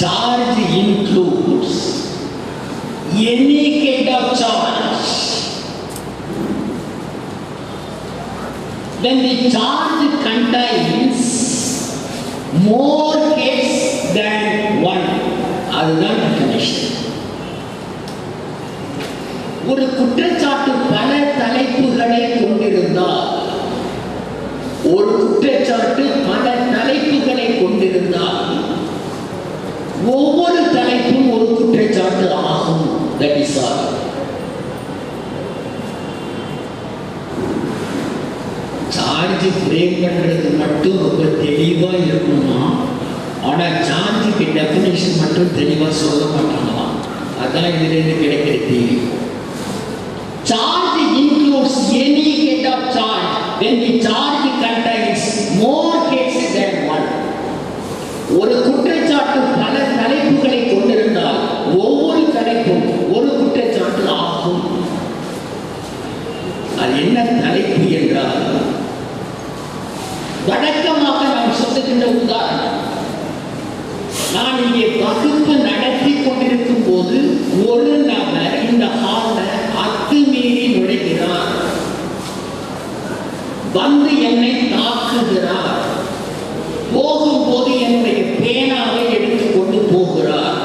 charge includes any kind of charge. When the charge contains more case than one, அதுதான் definition. ஒரு குற்றச்சாட்டு பல தலைப்புகளை கொண்டிருந்தால், ஒரு குற்றச்சாட்டு பல தலைப்புகளை கொண்டிருந்தால் ஒவ்வொரு தலைப்பும் ஒரு குற்றச்சாட்டு ஆகும். That is all. Charge break பண்றது மட்டும் ரொம்ப தெளிவா இருக்கணுமா? ஆனா சார்ஜுக்கு டெபினிஷன் மட்டும் தெளிவா சொல்ல மாட்டாங்களாம். அதான் இதுல இருந்து கிடைக்கிற தீர்வு. Charge includes any kind of charge when the charge contains more cases than one. ஒரு குற்றச்சாட்டு பல தலைப்புகளை கொண்டிருந்தால் ஒவ்வொரு தலைப்பும் ஒரு குற்றச்சாட்டு ஆகும். அது என்ன தலைப்பு என்றால், வழக்கமாக நாம் சொல்லுகின்ற உதாரணம், நான் இங்கே வகுப்பு நடத்தி கொண்டிருக்கும் போது ஒரு நபர் இந்த ஹால்ல அத்துமீறி நுழைகிறார், வந்து என்னை தாக்குகிறார், போகும்போது என்னுடைய பேனாவை எடுத்துக்கொண்டு போகிறார்.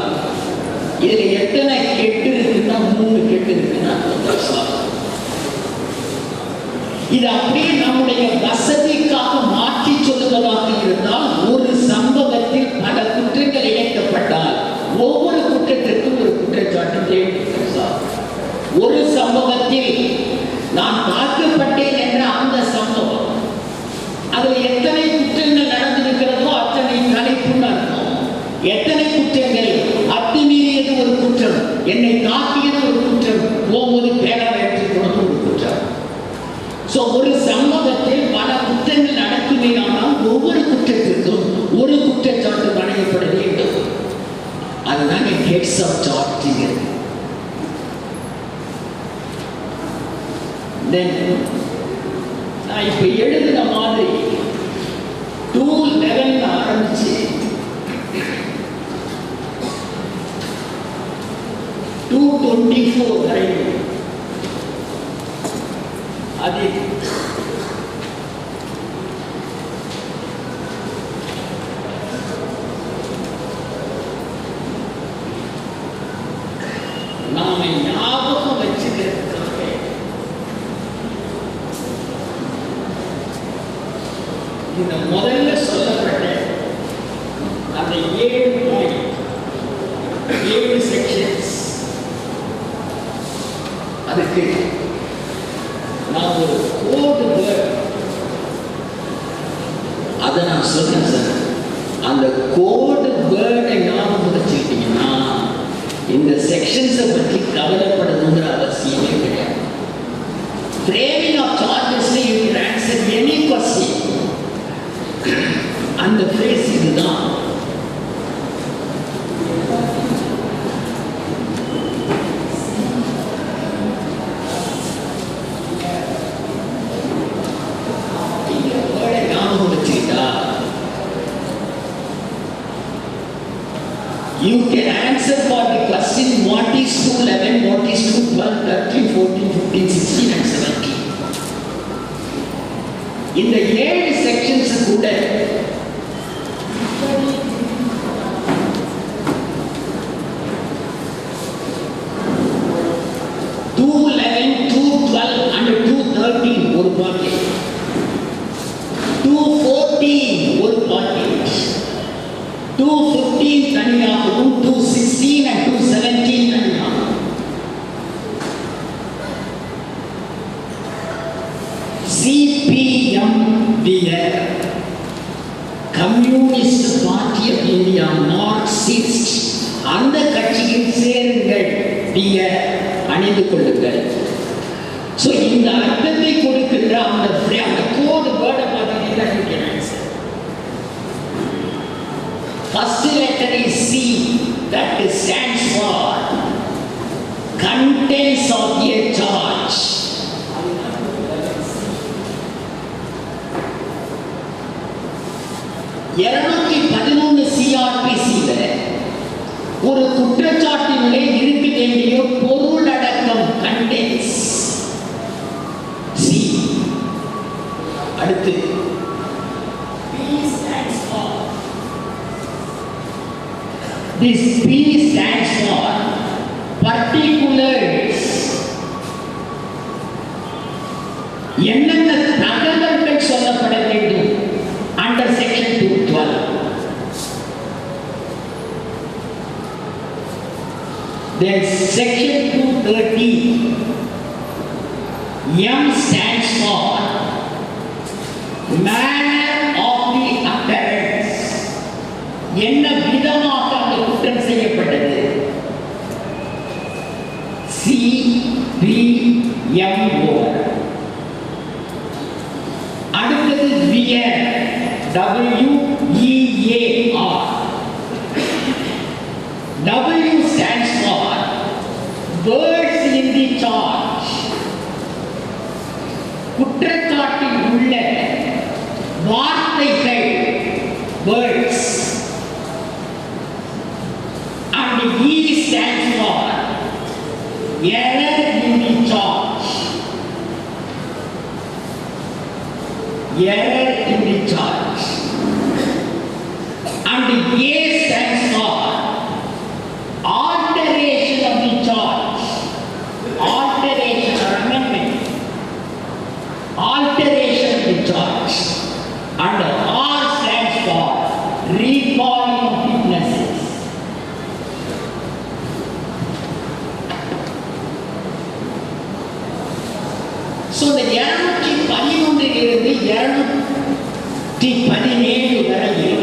இதுல எத்தனை கெட்டு இருக்குன்னா 3 கெட்டு இருக்குன்னா இது அப்படியே நம்முடைய வசதிக்காக மாற்றி சொல்லுவதாக இருந்தால், ஒரு சம்பவத்தில் பல குற்றங்கள் இணைக்கப்பட்டால் ஒவ்வொரு குற்றத்திற்கும் ஒரு குற்றச்சாட்டு தேவை. ஒரு சம்பவத்தில் நான் தாக்கப்பட்டேன் என்ற அந்த சம்பவம், அதில் எத்தனை குற்றங்கள் நடந்திருக்கிறதோ அத்தனை தலைப்புன்னு அர்த்தம். எத்தனை குற்றங்கள், அத்துமீறியது ஒரு குற்றம், என்னை தாக்கியது ஒரு குற்றம், ஒவ்வொரு பேனாவை எடுத்துக்கொண்டு ஒரு குற்றம். ஒரு சம்பவத்தில் பல குற்றங்கள் நடக்குமேயானால் ஒவ்வொரு குற்றத்திற்கும் ஒரு குற்றச்சாட்டு வழங்கப்பட வேண்டும். அதுதான் ஹெட்ஸ் ஆஃப் சார்ஜ். நான் இப்ப எழுதின மாதிரி 211 ஆரம்பிச்சு 224 வரை அது நாம ஞாபகம் வச்சுக்கிறதுக்காக இந்த முதல்ல சொல்லப்பட்ட அந்த 7 செக்ஷன்ஸ், அதுக்கு நான் ஒரு கோட் வேர்ட் அதை நான் சொல்றேன் சார். அந்த கோட் வேர்டை ஞாபகம் வச்சுக்கிட்டீங்கன்னா இந்த செக்ஷன்ஸை பற்றி கவலைப்படணுங்கிற அவசியமே கிடையாது. ஃப்ரேமிங் ஆஃப் சார்ஜஸ்ல you can answer any question. அந்த ஃப்ரேஸ் இதுதான். You can answer for the question what is 211, what is 212, 13, 14, 15, 16 and 17. இந்த 7 செக்ஷன்ஸ் கூட ஒரு பாட்டு, 214 ஒரு பாட்டு, 215 தனியாகவும் 216 and 217 தனியாகவும். CPM communist party of India, Marxist, அந்த கட்சியில் சேருங்கள், அணிந்து கொள்ளுங்கள். So இந்த அர்த்தத்தை கொடுக்கின்ற அந்த கோட் வேர்டை பார்த்தீங்கன்னா first letter is C, that stands for contents of a charge. CRPC வேண்டிய பொருளடக்கம் கண்டென்ஸ். சி. அடுத்து P stands for. This P stands for particulars. என்னென்ன தகவல்கள் சொல்லப்பட வேண்டும் under section 212. Then section 230, M stands for manner of the occurrence. என்ன விதமாக அந்த குற்றம் செய்யப்பட்டது. C, B, M, O. அடுத்தது wear, W, E, A, R. W stands for words in the charge. குற்றச்சாட்டில் உள்ள வார்த்தைகள், words. And E stands for error in the charge. Error in the charge. And A stands for alteration of the charge. Alteration or amendment. Alteration of the charge. And R stands for recalling of witnesses. So the 211 இலிருந்து 217 வரையில்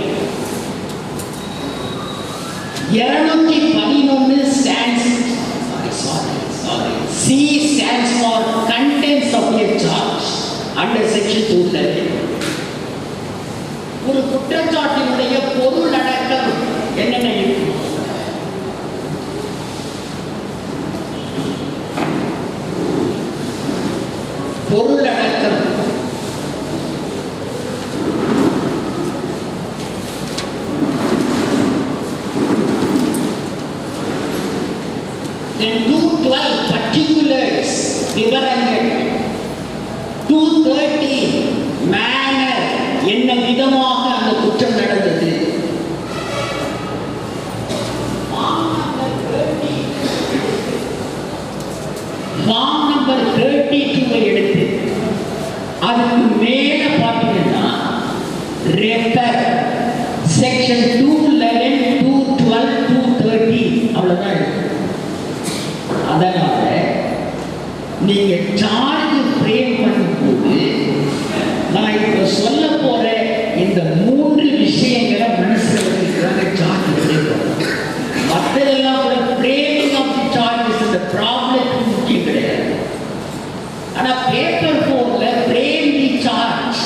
211 stands, C stands for contents of a charge under section 211. ஒரு குற்றச்சாட்டினுடைய பொருள் அடக்கம் என்னென்ன இருக்கும்? பொருள் அடக்கம் then 212 particulars விவரங்கள், 213 manner என்ன விதமாக அந்த குற்றம் நடந்தது, ஃபார்ம் நம்பர் 32 எடுத்து அதுக்கு மேல பார்த்தீங்கன்னா ரெஃபர் செக்ஷன் 211 212 230 அவ்வளவுதான் இருக்கு. அதனால நீங்க சார்ஜ் ஃப்ரேம் பண்ணும்போது நான் இப்ப சொல்ல போற இந்த 3 விஷயங்களை மனசுல வச்சுக்கிறாங்க. சார்ஜ் ஃப்ரேம் பண்ணணும். மற்றதெல்லாம் கூட ஃப்ரேமிங் ஆஃப் தி சார்ஜஸ் இந்த ப்ராப்ளத்துக்கு முக்கியம் கிடையாது. ஆனா பேப்பர் போர்ல ஃப்ரேம் தி சார்ஜ்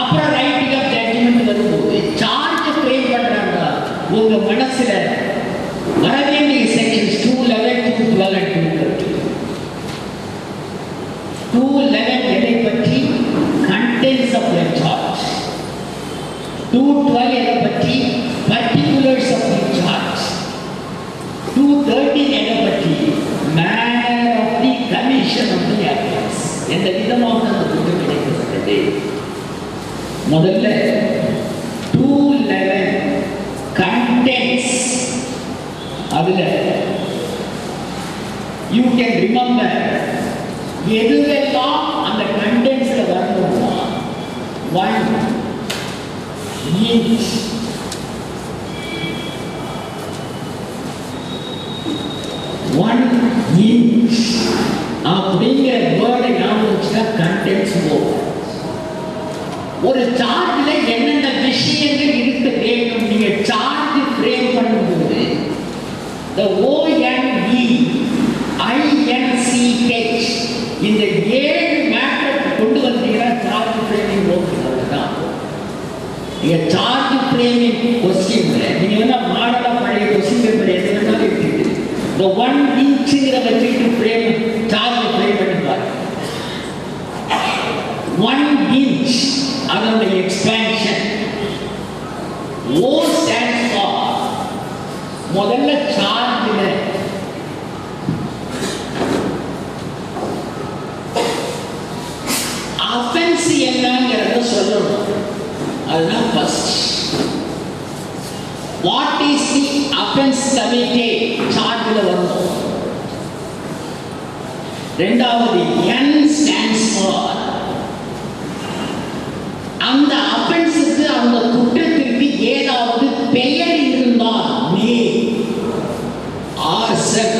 அப்புறம் ரைட்டிங் ஆஃப் ஜட்ஜ்மெண்ட் வரும்போது சார்ஜ் ஃப்ரேம் பண்றாங்க. உங்க மனசுல வர வேண்டிய செக்ஷன்ஸ் 211 212 211 எதை பற்றி contents of the charge, 212 எதை பற்றி particulars of the charge, 213 எதை பற்றி manner of the commission of the offense. எந்த விதமாக அந்த குற்றம் கிடைக்கப்பட்டது. முதல்ல 211 contents. அதுல you can remember எதுவெல்லாம் அந்த கண்டென்ஸ்ல வரணும்னா 1 inch, 1 inch அப்படிங்கிற வேர்டை ஞாபகம் வச்சுட்டா கண்டென்ஸ் போகும். ஒரு சார்ஜ்ல என்னென்ன விஷயங்கள் இருக்க வேண்டும் நீங்க சார்ஜ் ஃப்ரேம் பண்ணும்போது the ONE INCH இந்த 7 மேட்டர் கொண்டு வந்தீங்கன்னா சார்ஜ் ஃப்ரேமிங் ஓகே. அவ்வளவுதான். நீங்க சார்ஜ் ஃப்ரேமிங் கொஸ்டின்ல நீங்க என்ன மாடலா பழைய கொஸ்டின் பேப்பர் எது வேணாலும் எடுத்துக்கிட்டு இந்த 1 இன்ச்சுங்கிற வச்சுக்கிட்டு ஃப்ரேம் சார்ஜ் ஃப்ரேம் பண்ணி பாருங்க. 1 inch அதோட எக்ஸ்பேன்ஷன். O stands for முதல்ல சார்ஜ்ல is the offense committed? சார்ஜ்ல வரணும். இரண்டாவது N stands for அந்த offense-க்கு அந்த குற்றத்திற்கு ஏதாவது பெயர் இருந்தால் name, arson,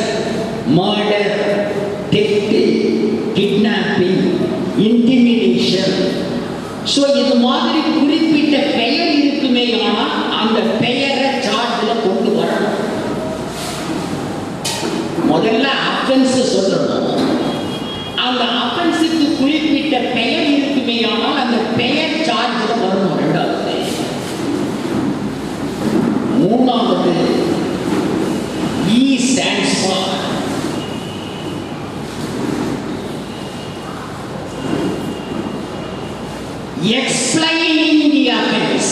murder, theft, kidnapping, intimidation. So இது மாதிரி குறிப்பிட்ட பெயர் இருக்குமே ஆனால் அந்த பெயரை சார்ஜ்ல கொண்டு வரணும். முதல்ல அஃபென்ஸ் சொல்லணும். அந்த அஃபென்ஸுக்கு குறிப்பிட்ட பெயர் இருக்குமே ஆனால் அந்த பெயர் சார்ஜ்ல வரணும். இரண்டாவது. மூணாவது E stands for explaining the offense.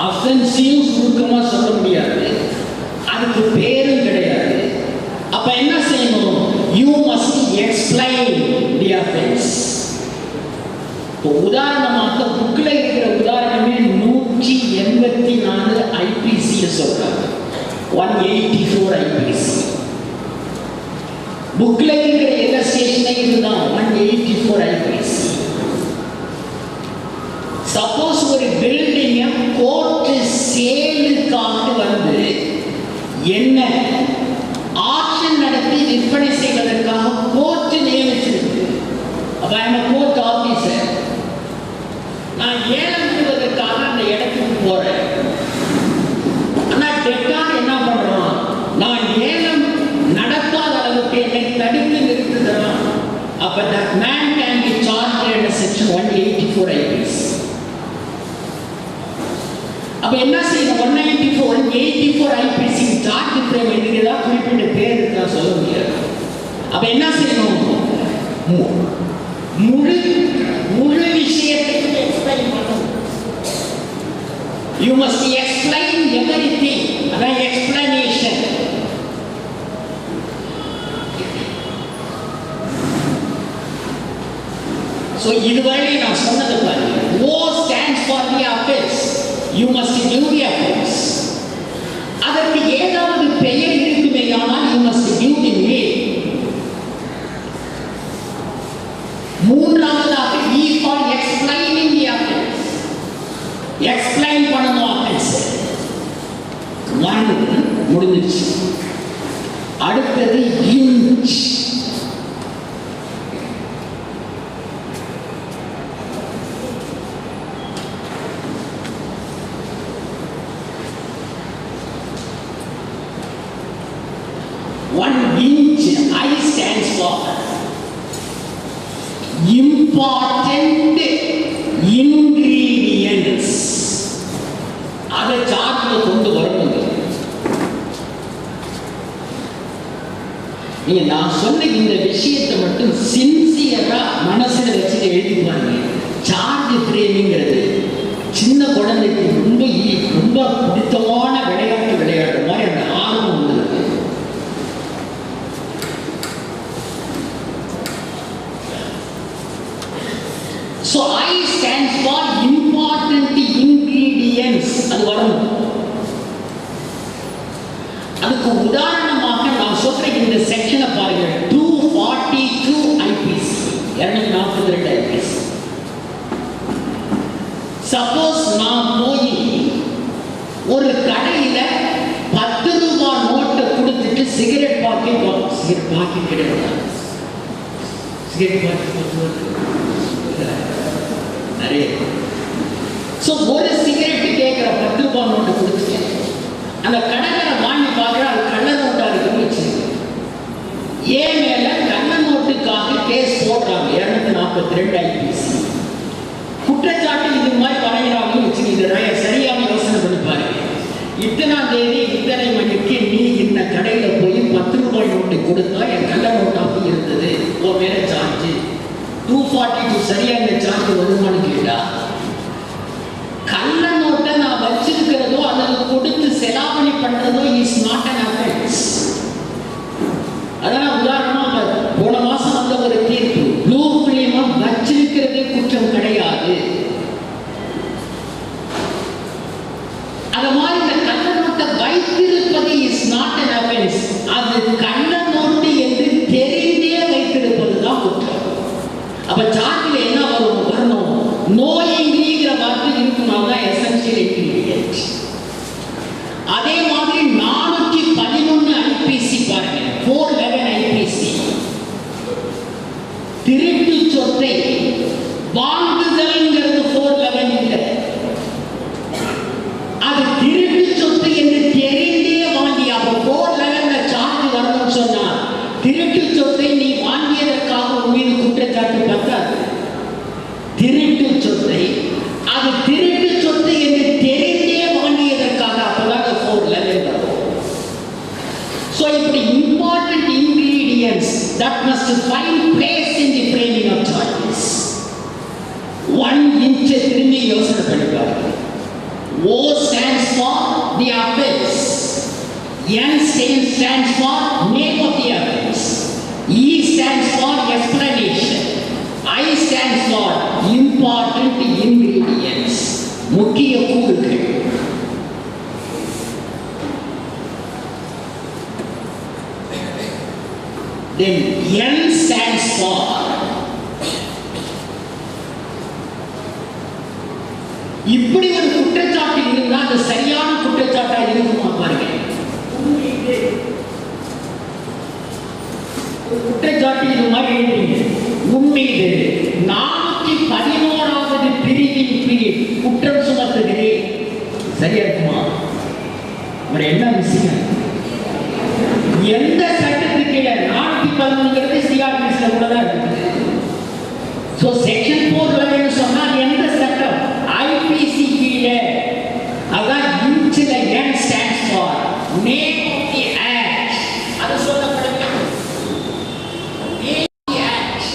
Offense-ஐயும் சுருக்கமா சொல்ல முடியாது, அதுக்கு பேரும் கிடையாது. அப்ப என்ன செய்யணும்? You must explain the offense. இப்போ உதாரணமாக புக்கில் இருக்கிற உதாரணமே 184 ஐபிசி சொல்றாங்க. 184 ஐபிசி புக்கில் இருக்கிற எல்லா ஸ்டேஷனையும் இருந்தால் 184 ஐபிசி. சப்போஸ் ஒரு பில்டிங்கை கோர்ட்டு சேலுக்காக வந்து என்ன ஆக்ஷன் நடத்தி விற்பனை செய்வதற்காக கோர்ட்டு நியமிச்சிருக்கு. அப்ப அந்த கோர்ட் ஆபீசர் நான் ஏலம் விடுவதற்காக அந்த இடத்துக்கு போறேன். ஆனா டெட்டார் என்ன பண்றான்? நான் ஏலம் நடத்தாத அளவுக்கு என்னை தடுத்து நிறுத்துகிறான். அப்ப that man can be charged under section 184 IPC. அப்ப என்ன செய்யணும்? 184 IPC சார்ஜ் ஃப்ரேம் இருக்குதா, குறிப்பிட்ட பேர் இருக்கா சொல்ல முடியாது. அப்ப என்ன செய்யணும்? முழு விஷயத்தையும் எக்ஸ்பிளைன் பண்ணணும். You must explain everything. அதான் explanation. So இதுவரை நான் சொன்னது பாருங்க. O stands for the offense. You must give the offense. அதற்கு ஏதாவது பெயர் இருக்குமே ஆனால் you must give the name. மூன்றாவதாக E for explaining the offense. Explain பண்ணணும் offense. one முடிஞ்சிச்சு. அடுத்தது inch. I stands for important ingredients. அதை சார்ட்ல கொண்டு வரணும். நீங்க நான் சொன்ன இந்த விஷயத்தை மட்டும் சின்சியரா மனசுல வச்சுட்டு எழுதி பாருங்க. சார்ஜ் ஃப்ரேமிங்கிறது சின்ன குழந்தைக்கு ரொம்ப பிடித்தமான விளையாட்டு மாதிரி அந்த ஆர்வம் வந்துருக்கு. So I stands for important ingredients. அது வரும். அதுக்கு உதாரணமாக நான் சொல்ற இந்த செக்ஷனை பாருங்க. 242 IPC 242 IPC. சப்போஸ் நான் போய் ஒரு கடையில 10 ரூபாய் நோட்டை கொடுத்துட்டு சிகரெட் பாக்கெட் கிடையாது. சிகரெட் பாக்கெட் நிறைய. ஸோ ஒரு சிகரெட்டு கேட்குற 10 ரூபாய் நோட்டை கொடுத்துட்டேன். அந்த கடைக்கார வாங்கி பார்க்குற அது கள்ள நோட்டா இருக்குன்னு வச்சுருக்கு. ஏன் மேல கள்ள நோட்டுக்காக கேஸ் போடுறாங்க. 242 IPC குற்றச்சாட்டு இது மாதிரி வரைகிறாங்கன்னு வச்சுக்கிட்டு சரியாக யோசனை பண்ணி பாருங்க. இத்தனாம் தேதி இத்தனை மணிக்கு நீ இந்த கடையில் போய் 10 ரூபாய் நோட்டை கொடுத்தா என் கள்ள நோட்டாக இருந்தது, உன் மேல சார்ஜ் 242 சரியா இந்த சார்ஜ் வருமானு கேட்டா, கள்ள நோட்டை நான் வச்சிருக்கிறதோ அல்லது கொடுத்து செலாவணி பண்றதோ இஸ் நாட் அன் அஃபென்ஸ். அதான் உதாரணமா போன மாசம் வந்த ஒரு தீர்ப்பு, ப்ளூ பிலிமா வச்சிருக்கிறதே குற்றம் கிடையாது. அதே மாதிரி 411 ஐபிசி பாருங்க, 411 ஐபிசி திருட்டு சொத்தை வாங்குதல்ங்கிறது 411 இல்லை. அது திருட்டு சொத்து என்று தெரிந்தே வாங்கி, அப்போ 411 சார்ஜ் வரணும்னு சொன்னா திருட்டு சொத்தை நீ வாங்கியதற்காக உன் மீது குற்றச்சாட்டு பத்தாது. திருட்டு சொத்தை அது திருட்டு சொத்து என்று தெரிந்தே வாங்கியதற்காக அப்பதான் 411 வரும். So இப்படி important ingredients that must find place in the framing of charges. 1 inch திரும்பி யோசனை பண்ணி பாருங்க. O stands for the offense, N stands for name of the offense, E stands for explanation, I stands for important ingredients, முக்கிய கூறுகள். Then N stands for இப்படி ஒரு குற்றச்சாட்டு இருந்தால் அது சரியான குற்றச்சாட்டா இருக்குமா பாருங்க. குற்றச்சாட்டு இது மாதிரி எழுதுங்க. உண்மையிலே 411வது பிரிவின் கீழ் குற்றம் சுமத்துகிறேன், சரியா இருக்குமா? அப்புறம் என்ன விஷயம்? எந்த சட்டத்துக்கு கீழே 411ங்கிறது சிஆர்பிஎஸ்ல கூட தான் இருக்குது. சோ செக்ஷன் 411 சொன்னா எந்த சட்டம்? ஐபிசி கீழே. அதான் இன்ச்சில N stands for name of the act. அது சொல்லப்பட வேண்டும். name of the act.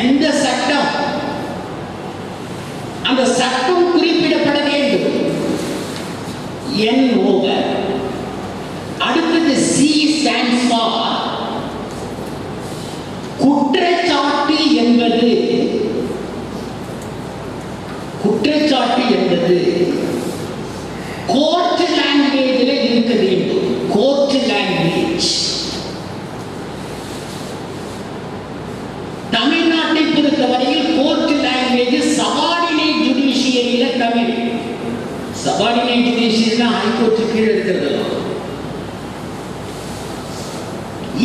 எந்த சட்டம்? அந்த சட்டம் குறிப்பிடப்பட வேண்டும். N over. அடுத்தது C stands for குற்றச்சாட்டு என்பது கோர்ட் லாங்குவேஜில் இருக்க வேண்டும். கோர்ட் லாங்குவேஜ் தமிழ்நாட்டை பொறுத்தவரையில் கோர்ட் லாங்குவேஜ் சபார்டினேட் ஜுடிஷியரியில தமிழ். சபார்டினேட் ஜுடிஷியரினா ஹைகோர்ட் கீழே இருக்கிறது.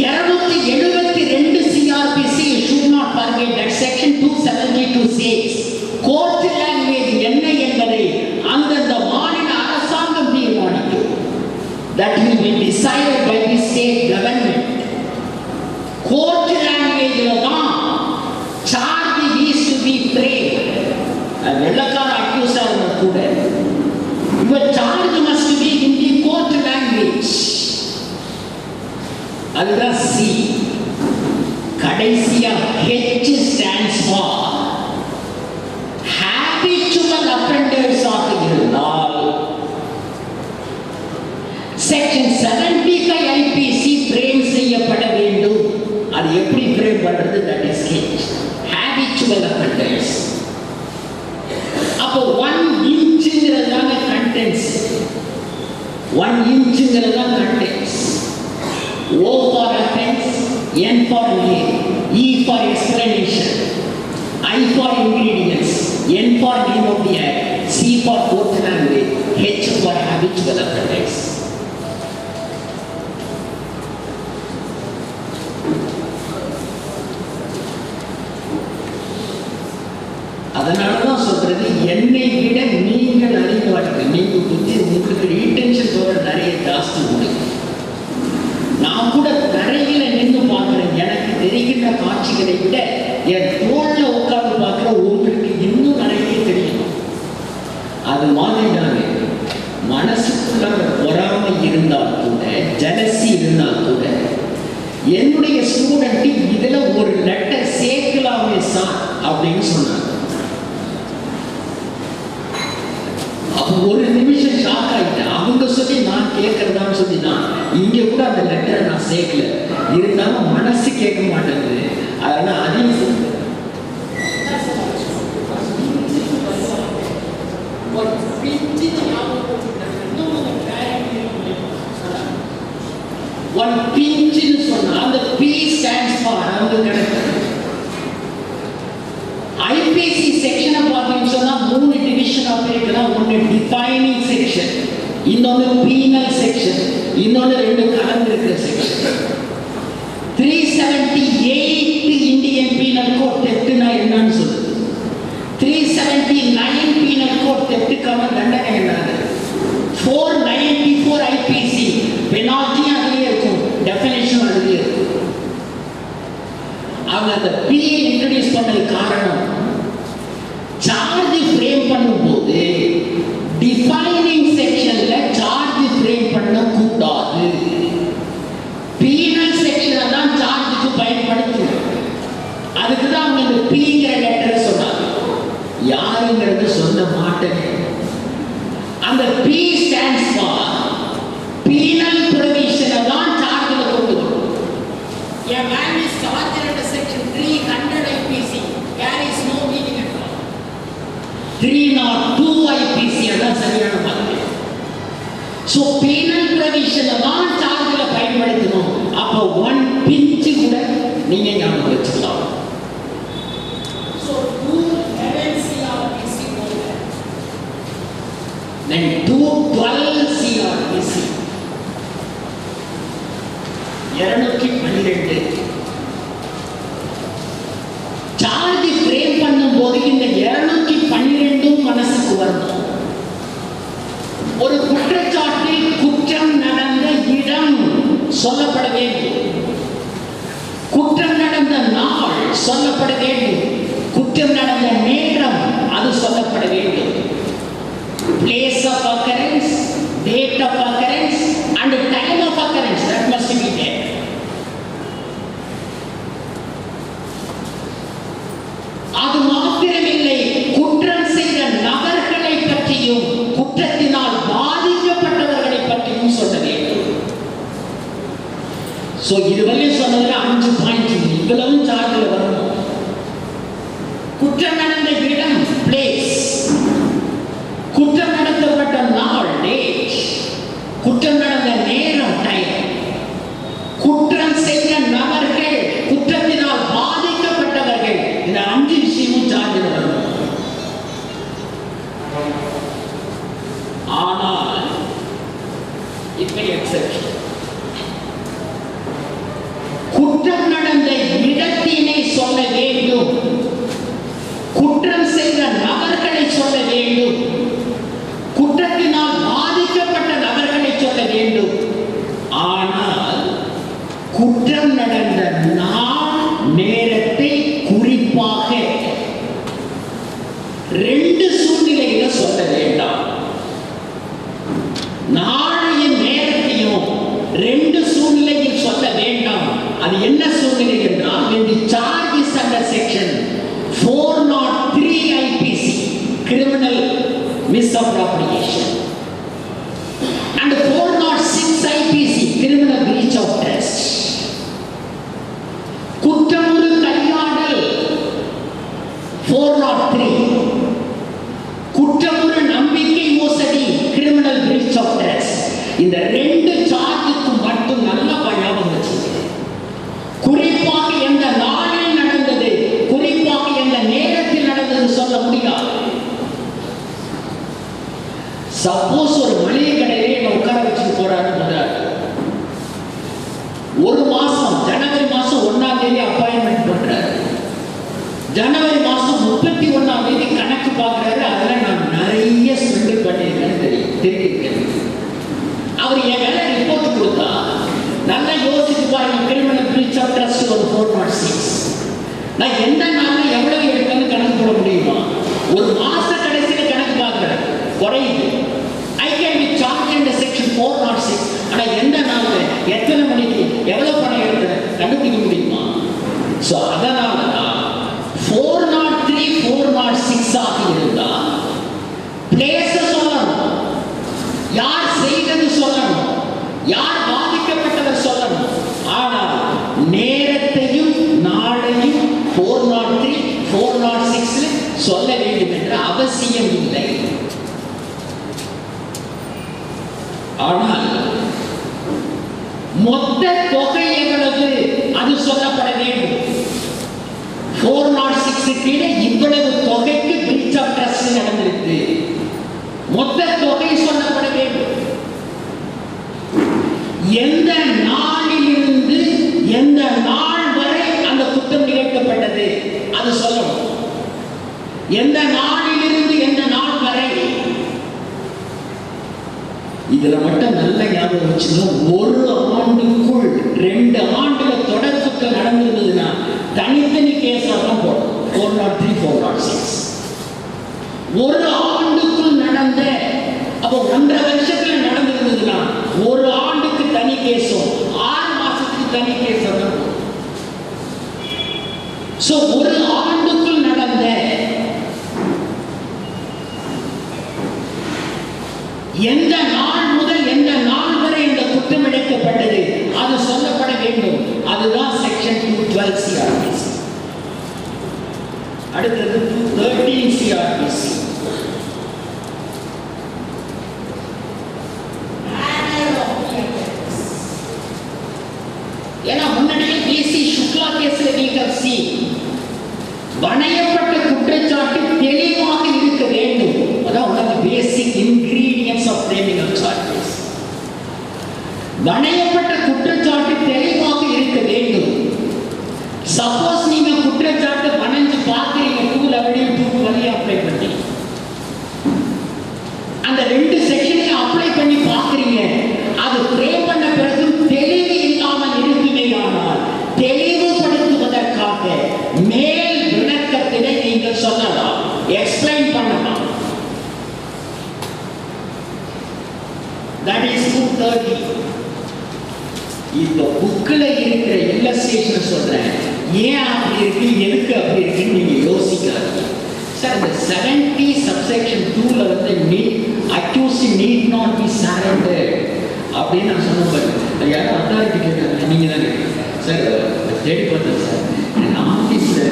272 CRPC should not forget that section 272 says court language என்ன என்பதை அந்தந்த மாநில அரசாங்கம் தீர்மானிக்கும். That will be decided by the state government. Court language தான் charge is to be framed. வெள்ளக்கார அக்யூஸா இருந்தா கூட your charge must be in the court language. அதுதான் C. கடைசியா H stands for habitual offenders ஆக இருந்தால் செக்ஷன் 75 ஐபிசி ஃப்ரேம் செய்யப்பட வேண்டும். அது எப்படி ஃப்ரேம் பண்றது? That is H. habitual offenders. அப்போ 1 இன்ச்ங்கிறதான கண்டென்ட்ஸ். 1 இன்ச்ங்கிறதா contents. O for offense, N for name, E for explanation, I for ingredients, N for name of the act, C for court language, H for habitual offenders. அதனாலதான் சொல்றது, என்னை விட நீங்கள் அறிவார்கள். நீங்க புத்தி உங்களுக்கு ரீடென்ஷன் பவர் நிறைய ஜாஸ்தி உண்டு. நான் கூட தரையில நின்று பார்க்கிறேன். எனக்கு தெரிகின்ற காட்சிகளை விட என் தோல்ல உட்கார்ந்து பார்க்கிற உங்களுக்கு இன்னும் நிறைய தெரியும். அது மாதிரி தானே மனசுக்குள்ள பொறாமை இருந்தால் கூட, ஜலசி இருந்தால் கூட, என்னுடைய ஸ்டூடெண்ட் இதுல ஒரு லெட்டர் சேர்க்கலாமே சார் அப்படின்னு சொன்னாங்க. அப்போ ஒரு நிமிஷம் ஷாக் ஆயிட்டேன். அவங்க சொல்லி நான் கேட்கறதான்னு சொல்லி நான் இங்க கூட அந்த லெட்டரை நான் சேர்க்கல. இருந்தாலும் மனசு கேட்க மாட்டேங்குது. அதனால அதையும் one pinch னு சொன்னா அந்த P stands for அவங்க கணக்கு. ஐபிசி செக்ஷனை பார்த்தீங்கன்னு சொன்னா 3 டிவிஷன் ஆஃப் இருக்குன்னா, ஒன்று டிஃபைனிங் செக்ஷன், இன்னொன்று பீனல் செக்ஷன், இன்னொன்று ரெண்டு கலந்திருக்கிற செக்ஷன். 378 இந்தியன் பீனல் கோட் தெட்டுனா என்னன்னு சொல்லுது. 379 பீனல் கோட் தெட்டுக்கான தண்டனை என்னது? 494 ஐபிசி பெனால்டி அதுலயே இருக்கும், டெஃபினேஷன் அதுலயே இருக்கும். அவங்க அந்த பிஏ இன்ட்ரோடியூஸ் பண்ணது காரணம், சார்ஜ் ஃப்ரேம் பண்ணும்போது டிஃபைனிங் செக்ஷன்ல சார்ஜ் ஃப்ரேம் பண்ண கூடாது. பீனல் செக்ஷனை தான் சார்ஜுக்கு பயன்படுத்தும். அதுக்கு தான் அவங்க இந்த பீங்கிற லெட்டரை சொன்னாங்க. யாருங்கிறது சொல்ல மாட்டேங்க. அந்த பி ஸ்டாண்ட்ஸ் ஃபார் பீனல் ப்ரொவிஷனை தான் சார்ஜில் கொண்டு வரும். A man is charged under section 300 IPC carries no meaning at all. 302 IPC அதான் சரியான வார்த்தை. So penal provision தான் சார்ஜில் பயன்படுத்தணும். அப்போ 1 பிஞ்ச் கூட நீங்க ஞாபகம் வச்சுக்கலாம். So 211 CRPC போங்க, then 212 CRPC 212 சார்ஜ் ஃப்ரேம் பண்ணும்போது இந்த 212 மனசுக்கு வரணும். ஒரு குற்றச்சாட்டில் குற்றம் நடந்த இடம் சொல்லப்பட வேண்டும், குற்றம் நடந்த நாள் சொல்லப்பட வேண்டும், குற்றம் நடந்த நேரம் அது சொல்லப்பட வேண்டும். Place of occurrence, date of occurrence and time of occurrence, that must be there. அது மாத்திரமில்லை, குற்றம் செய்த நபர்களை பற்றியும் குற்றத்தினால் பாதிக்கப்பட்டவர்களை பற்றியும் சொல்ல வேண்டும். சோ இதுவரை சொன்னதுல 5 பாயிண்ட் இவ்வளவும் சார்ஜில் வரணும். குற்றம் நடந்த இடம் பிளேஸ், குற்றம் நடத்தப்பட்ட நாள் டேட், குற்றம் நடந்த நேரம் டைம், குற்றம் செய்த நபர்கள் குற்றத்தினால் பாதிக்கப்பட்டவர்கள், இந்த 5 விஷயமும் சார்ஜில் வரணும். ஆனால் இப்ப எக்ஸெப்ஷன், குற்றம் நடந்த இடத்தினை சொல்ல வேண்டும், குற்றம் செய்த நபர்களை சொல்ல வேண்டும், குற்றத்தினால் பாதிக்கப்பட்ட நபர்களை சொல்ல வேண்டும். ஆனால் குற்றம் நடந்த நாள் நேரத்தை குறிப்பாக 2 சூழ்நிலையில சொல்ல வேண்டாம். நாளையின் நேரத்தையும் 2 சூழ்நிலையில் சொல்ல வேண்டாம். அது என்ன சூழ்நிலை என்றால், when the charge is under section 403 IPC criminal misappropriation and 406 IPC criminal breach of trust, குற்றமுறு கையாடல் 403, குற்றமுறு நம்பிக்கை மோசடி criminal breach of trust. இந்த 2 சார்ஜுக்கு மட்டும் நல்லா ஞாபகம் வச்சுக்கோங்க. குறிப்பாக எந்த நாளில் நடந்தது, குறிப்பாக எந்த நேரத்தில் நடந்தது சொல்ல முடியாது. சப்போஸ் ஒரு மளிகை கடையிலே உட்கார வச்சுட்டு போறாரு முதலாளி, ஒரு மாசம் ஜனவரி மாசம் 1ஆம் தேதி அப்பாயின்மெண்ட் பண்றாரு, ஜனவரி மாசம் 31ஆம் தேதி கணக்கு பார்க்கிறாரு. அதுல நான் நிறைய ஸ்பெண்ட் பண்ணியிருக்கேன்னு தெரிவிக்கிறேன். அவர் என் வேலை ரிப்போர்ட் கொடுத்தா நல்லா யோசிச்சு பாருங்க. கிரிமினல் பிரீச் ஆஃப் ட்ரஸ்ட் ஒரு 406, நான் எந்த நாள்ல எவ்வளவு எடுக்கணும்னு கணக்கு போட முடியுமா? ஒரு மாச கடைசியில் கணக்கு பார்க்கிறேன், குறையுது. ஐ கேன் பி சார்ஜ் இந்த செக்ஷன் 406. ஆனா எந்த நாள்ல எத்தனை மணிக்கு எவ்வளவு பணம் எடுக்கிறேன் கண்டுபிடிக்க முடியுமா? ஸோ அதனால தான் 403 406 ஆக இருந்தா பிளேஸ சொல்லணும், யார் செய்தது சொல்லணும், யார் பாதிக்கப்பட்டவர் சொல்லணும். ஆனால் நேரத்தையும் நாளையும் 403 406 சொல்ல வேண்டும் என்ற அவசியம் இல்லை. ஆனால் மொத்த தொகை எவ்வளவு அது சொல்லப்பட வேண்டும். 406 கீழே இவ்வளவு தொகைக்கு பிரீச் ஆஃப் ட்ரஸ்ட் நடந்திருக்கு, மொத்த தொகை சொல்லப்பட வேண்டும். இதுல மட்டும் நல்ல ஞாபகம் வச்சுக்கணும். ஒரு ஆண்டுக்குள் 2 ஆண்டுகள் தொடர்புக்கு நடந்திருந்ததுன்னா தனித்தனி கேஸா தான் போடும். 403, 406. ஒரு ஆண்டுக்குள் நடந்த, அப்போ 1.5 வருஷத்துல நடந்திருந்ததுன்னா ஒரு ஆண்டுக்கு தனி கேஸும் 6 மாசத்துக்கு தனி கேஸ் தான் போடும். சோ ஒரு ஆண்டுக்குள் நடந்த எந்த நாள் முதல் எந்த நாள் வரை இந்த குற்றம் இழைக்கப்பட்டது அது சொல்லப்பட வேண்டும். அதுதான் செக்ஷன் 212 சிஆர்பிசி. அடுத்தது 213 சிஆர்பிசி. ஏன்னா முன்னாடியே பிசி சுக்லா கேஸ்ல நீங்கள் சி வணையப்பட்ட குற்றச்சாட்டு தெளிவாக இருக்க வேண்டும். அதான் உனக்கு basic ingredients of framing of charges. வணையப்பட்ட குற்றச்சாட்டு தெளிவாக இருக்க வேண்டும். சப்போஸ் நீங்க குற்றச்சாட்டு வணைஞ்சு பார்க்கறீங்க, 211, 212 அப்ளை பண்ணி அந்த 2 செக்ஷனையும் அப்ளை பண்ணி பார்க்கறீங்க, அது ஃப்ரேம் பண்ண பிறகு தெளிவு இல்லாமல் இருக்குமேயானால் தெளிவுபடுத்துவதற்காக மேல் விளக்கத்தினை நீங்கள் சொல்லலாம், எக்ஸ்பிளைன் பண்ணலாம். That is 230. இந்த புக்கில் இருக்கிற இல்லஸ்ட்ரேஷன் சொல்றேன். ஏன் அப்படி இருக்கு, எதுக்கு அப்படி இருக்குன்னு நீங்க யோசிக்காதீங்க. சார் இந்த 70 சப்செக்ஷன் 2ல வந்து accused need not be surrendered அப்படின்னு நான் சொன்ன பாருங்க. யாரும் அத்தாரிட்டி கேட்கறாங்க, நீங்க தான் கேட்குறீங்க. சார் தேடி பார்த்தேன் சார், எனக்கு ஆஃபீஸில்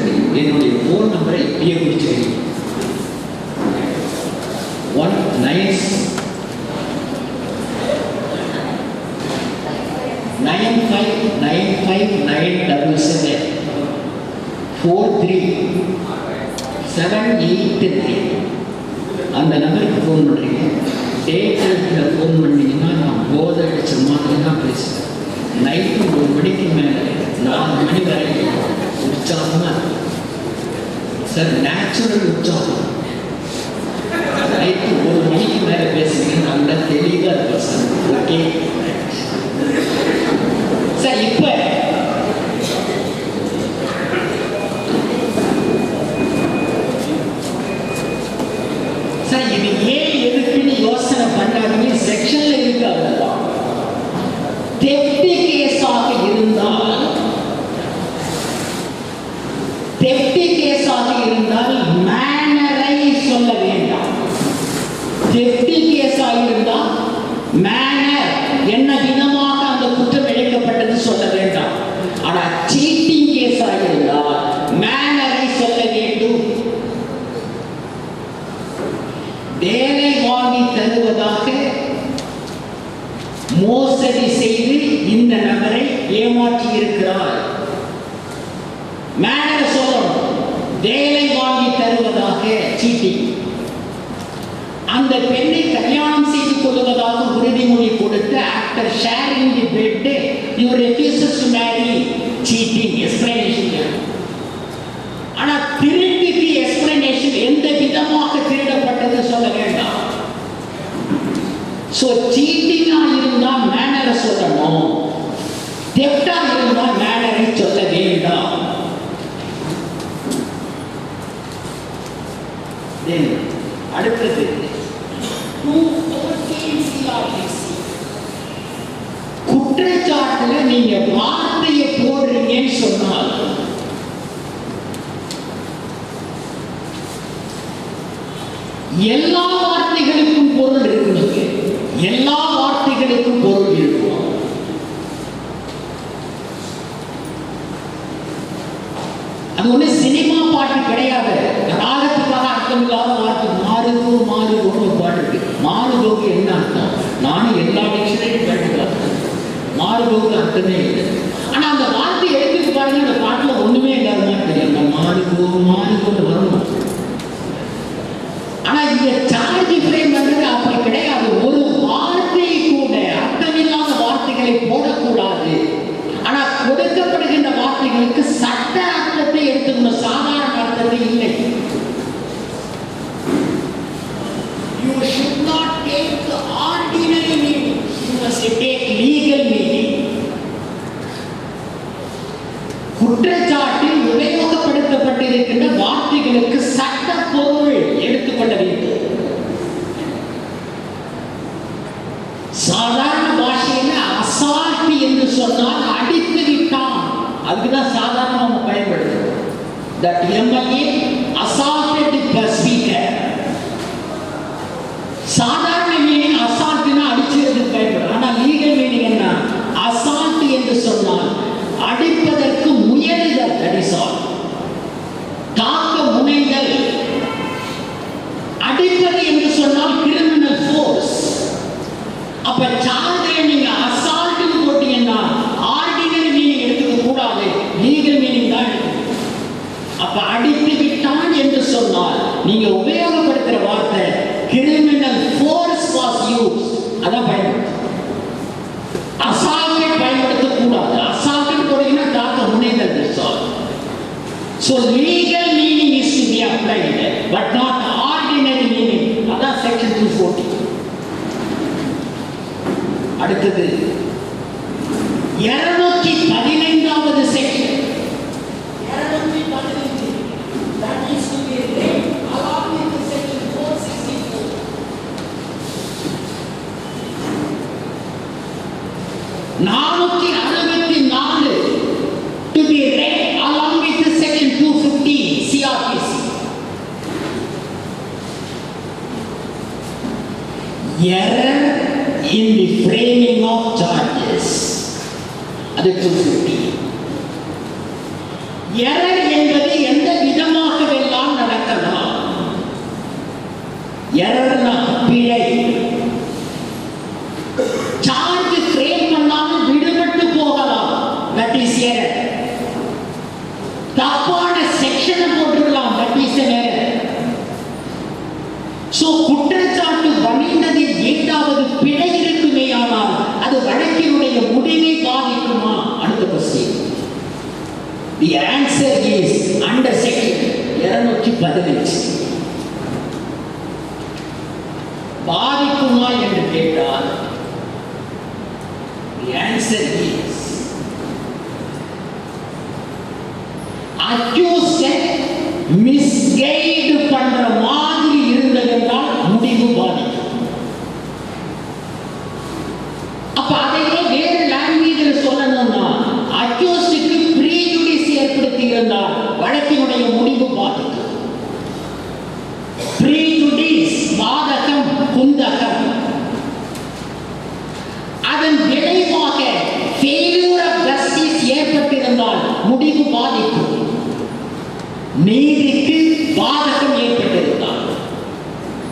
என்னுடைய ஃபோன் நம்பரை இப்படியே குடிச்சிருக்கீங்க. 9595977743 அந்த நம்பருக்கு ஃபோன் பண்ணுறீங்க. டேட்டில் ஃபோன் பண்ணீங்கன்னா நான் போதை அடித்த மாதிரி தான் பேசுகிறேன். நைட்டு 1 மணிக்கு மேலே 4 மணி வரைக்கும் உற்சாகமாக சார், நேச்சுரல் உற்சாகம். நைட்டு 1 மணிக்கு மேலே பேசுகிறீங்க, நல்லா தெளிவாக இருக்கும் சார். Okay sir. இப்போ சார் இது ஏன் எதுக்குன்னு யோசனை பண்ணாதீங்க. செக்ஷன்ல இருக்கு, அவ்வளவுதான். தெஃப்ட் கேஸாக இருந்தால் மேனரை சொல்ல வேண்டாம். தெஃப்ட் கேஸாக இருந்தால் மேனர் என்ன விதமாக அந்த குற்றம் இழைக்கப்பட்டது சொல்ல வேண்டாம். ஆனா சீட்டிங் கேஸாக இருந்தால் மேனரை சொல்ல வேண்டும். வேலை வாங்கி தருவதாக மோசடி செய்து இந்த நபரை ஏமாற்றி இருக்கிறார். மேனர் சொல்லணும். வேலை வாங்கி தருவதாக சீட்டிங். அந்த பெண்ணை கல்யாணம் செய்து கொள்வதாக உறுதிமொழி கொடுத்து after sharing the bed you refuses to marry, cheating. Explanation. ஆனா திருட்டுக்கு எக்ஸ்பிளனேஷன் எந்த விதமாக திருடப்பட்டது சொல்ல வேண்டாம். சோ சீட்டிங்கா இருந்தா மேனரை சொல்லணும், தெஃப்டா இருந்தா மேனரை சொல்ல வேண்டாம். அடுத்தது 214 சிஆர்பிசி. குற்றச்சாட்டுல நீங்க வார்த்தையை போடுறீங்கன்னு சொன்னால் எல்லா வார்த்தைகளுக்கும் பொருள் இருக்கு. எல்லா வார்த்தைகளுக்கும் பொருள் இருக்கும். அது ஒண்ணு சினிமா பாட்டு கிடையாது. ராகத்துக்காக அர்த்தம் இல்லாத வார்த்தை மாறுகோ மாறுகோன்னு ஒரு பாட்டு இருக்கு. மாறுகோக்கு என்ன அர்த்தம்? நானும் எல்லா டிக்ஷனரியும் படிக்கலாம். மாறுகோக்கு அர்த்தமே இல்லை. ஆனா அந்த வார்த்தை எடுத்துட்டு பாருங்க, அந்த பாட்டுல ஒண்ணுமே இல்லாத மாதிரி தெரியும். அந்த மாறுகோ மாறுகோன்னு வரணும். ஆனா இங்க சார்ஜ் ஃப்ரேம் பண்றது அப்படி கிடையாது. ஒரு வார்த்தையை கூட அர்த்தமில்லாத வார்த்தைகளை போடக்கூடாது. ஆனா கொடுக்கப்படுகின்ற வார்த்தைகளுக்கு சட்ட அர்த்தத்தை எடுத்துக்கணும், சாதாரண அர்த்தத்தை இல்லை. You should not take the ordinary meaning. அதுதான் சாதாரண நம்ம பயன்படுத்துறோம். That MLA assaulted the speaker. சாதாரண மீனிங் அசால்ட்னா அடிச்சதுக்கு பயன்படும். ஆனா லீகல் மீனிங் என்ன? அசால்ட் என்று சொன்னால் அடிப்பதற்கு முயலுதல், தடிசால் தாக்க முனைதல். அடிப்பது என்று சொன்னால் கிரிமினல் ஃபோர்ஸ். அப்ப சார்ஜில் நீங்க அசால்ட் போட்டீங்கன்னா ஆர்டினரி மீனிங் எடுத்துக்க கூடாது, லீகல் மீனிங் தான் எடுக்கணும். அப்ப அடித்து விட்டான் என்று சொன்னால் நீங்க உபயோகப்படுத்துற வார்த்தை கிரிமினல் ஃபோர்ஸ் வாஸ் யூஸ், அதான் பயன்படுத்து. அசால்ட் பயன்படுத்த கூடாது. அசால்ட் போட்டீங்கன்னா தாக்க முனைதல். So legal meaning is to be applied, but not ordinary meaning. அதான் section 240. அடுத்தது 215வது section. 215 that is to be read along with section 464. 464 to be read along with section 215 CRPC. Error in the framing of charges. அது 250. Error என்பது எந்த விதமாகவெல்லாம் நடக்கலாம். எரர்னா பிழை. Charge frame பண்ணாமல் விடுபட்டு போகலாம், that is error. தப்பான செக்ஷனை போட்டுக்கலாம், that is an error. So குற்றச்சாட்டு வணிந்ததில் ஏதாவது பிழை இருக்குமே ஆனால் அது வழக்கினுடைய முடிவை பாதிக்குமா? அடுத்த question. The answer is under section 215. பாதிக்குமா என்று கேட்டால் the answer is accused misguide பண்ற மாதிரி இருந்ததென்றால் முடிவு பாதிக்கும். அப்ப அதையே வேறு லாங்குவேஜில் சொல்லணும்னா அக்யூஸ்டுக்கு ப்ரீஜுடிஸ் ஏற்படுத்தி இருந்தால் வழக்கினுடைய முடிவு பாதிக்கும். ப்ரீஜுடிஸ் பாதகம், குந்தகம். அதன் விளைவாக ஃபெயிலியர் ஆஃப் ஜஸ்டிஸ் ஏற்பட்டிருந்தால் முடிவு பாதிக்கும். நீதிக்கு பாதகம் ஏற்பட்டிருந்தால்,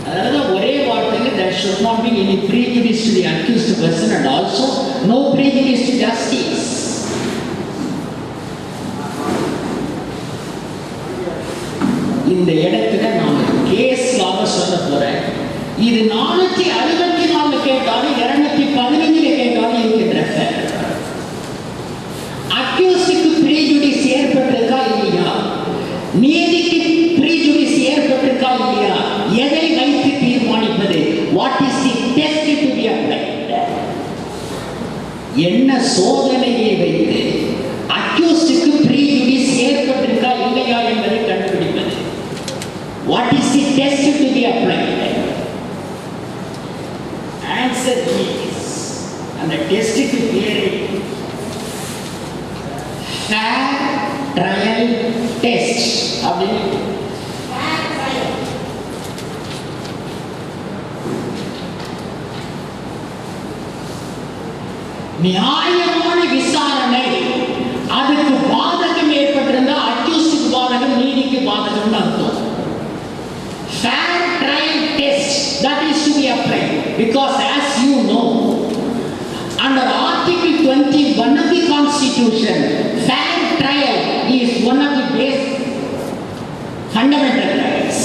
அதாவது ஒரே வார்த்தையில் there should not be any prejudice to the accused person and also no prejudice to justice. இந்த இடத்துல நான் கேஸ்க்காக சொல்ல போறேன். இது 464 கேட்டாலும் 215 கேட்டாலும் இருக்கின்ற அக்யூஸ்டுக்கு prejudice ஏற்பட்டிருக்கா இல்லையா, நீதிக்கு prejudice ஏற்பட்டிருக்கா இல்லையா, எதை வைத்து தீர்மானிப்பது? What is the test to be applied? என்ன சோதனையை வைத்து அக்யூஸ்டுக்கு prejudice ஏற்பட்டிருக்கா இல்லையா என்பதை கண்டுபிடிப்பது? What is the test to be applied? Answer is, அந்த டெஸ்டுக்கு பேரு fair trial test அப்படின்னு. நியாயமான விசாரணை, அதுக்கு பாதகம் ஏற்பட்டிருந்தா அக்யூஸ்டுக்கு பாதகம், நீதிக்கு பாதகம் அர்த்தம். Fair trial test that is to be applied because as you know under Article 21 of the Constitution, fair trial is one of the basic fundamental rights.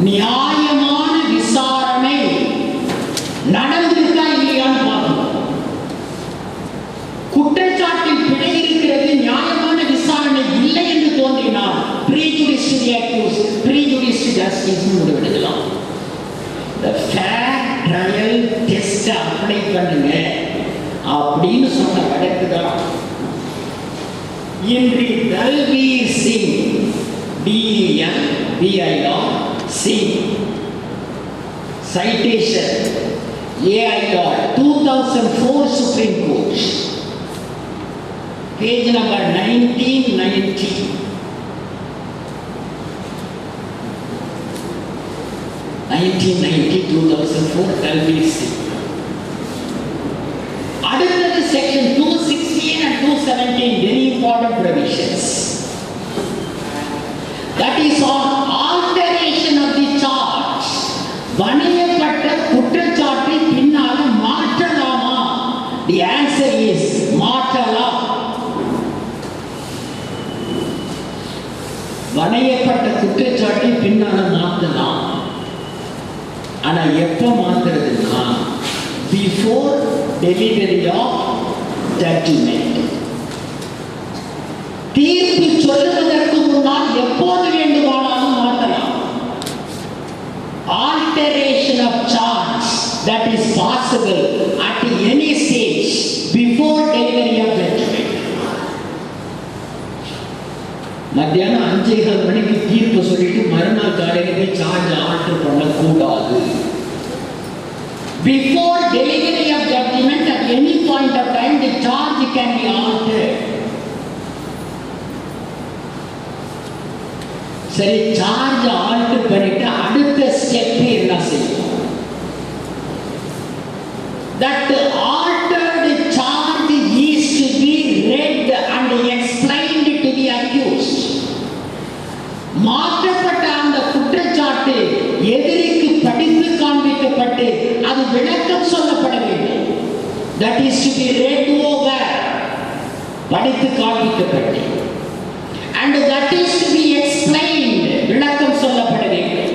நியாயமான விசாரணை நடந்திருக்கா இல்லையான்னு பார்க்கணும். குற்றச்சாட்டில் பிழை இருக்கிறது, நியாயமான விசாரணை இல்லை என்று தோன்றினால் prejudice to the accused, prejudice to justice முடிவெடுக்கலாம். The fair trial test apply பண்ணுங்க அப்படின்னு சொன்ன வழக்கு தான் இன்றி Dalvir Singh DENVIR Singh citation AIR 2004 Supreme Court Page number 1990. 1990, 2004, LBC. அடுத்தது section 216 and 217, very important provisions. That is on alteration of the charge. வணியப்பட்ட குற்றச்சாட்டை பின்னால மாற்றலாமா? The answer is மாற்றலாம். வணியப்பட்ட குற்றச்சாட்டை பின்னால மாற்றலாம். ஆனா எப்ப மாத்துறதுன்னா before delivery of judgment. தீர்ப்பு சொல்லுவதற்கு முன்னால் எப்போது வேண்டுமானாலும் மாற்றலாம். Alteration of charge that is possible at any stage before delivery of judgment. மத்தியானம் 5:15 மணிக்கு தீர்ப்பு சொல்லிட்டு மறுநாள் காலையிலே சார்ஜ் ஆல்டர் பண்ணக்கூடாது. Before delivery of judgment, at any point of time, the charge can be altered. சரி, சார்ஜ் ஆல்டர் பண்ணிட்டு அடுத்த ஸ்டெப் என்ன செய்யும்? That altered charge is to be read and explained to the accused. மாற்றப்பட்ட அந்த குற்றச்சாட்டு எதிரிக்கு படித்து காண்பிக்கப்பட்டு அது விளக்கம் சொல்லப்பட வேண்டும். That is to be read over, படித்து காண்பிக்கப்பட்டு, and that is to be explained, விளக்கம் சொல்லப்பட வேண்டும்.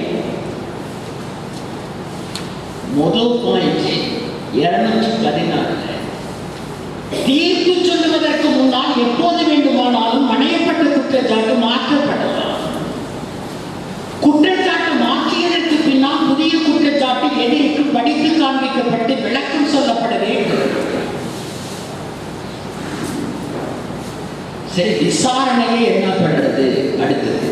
முதல் பாயிண்ட் 214. தீர்ப்பு சொல்லுவதற்கு முன்னால் எப்போது வேண்டுமானாலும் வணியப்பட்ட குற்றச்சாட்டு மாற்றப்படலாம். குற்றச்சாட்டு மாற்றியதற்கு பின்னால் புதிய குற்றச்சாட்டு எதிரிக்கு படித்து காண்பிக்கப்பட்டு விளக்கம் சொல்லப்பட வேண்டும். சரி, விசாரணையை என்ன பண்றது? அடுத்தது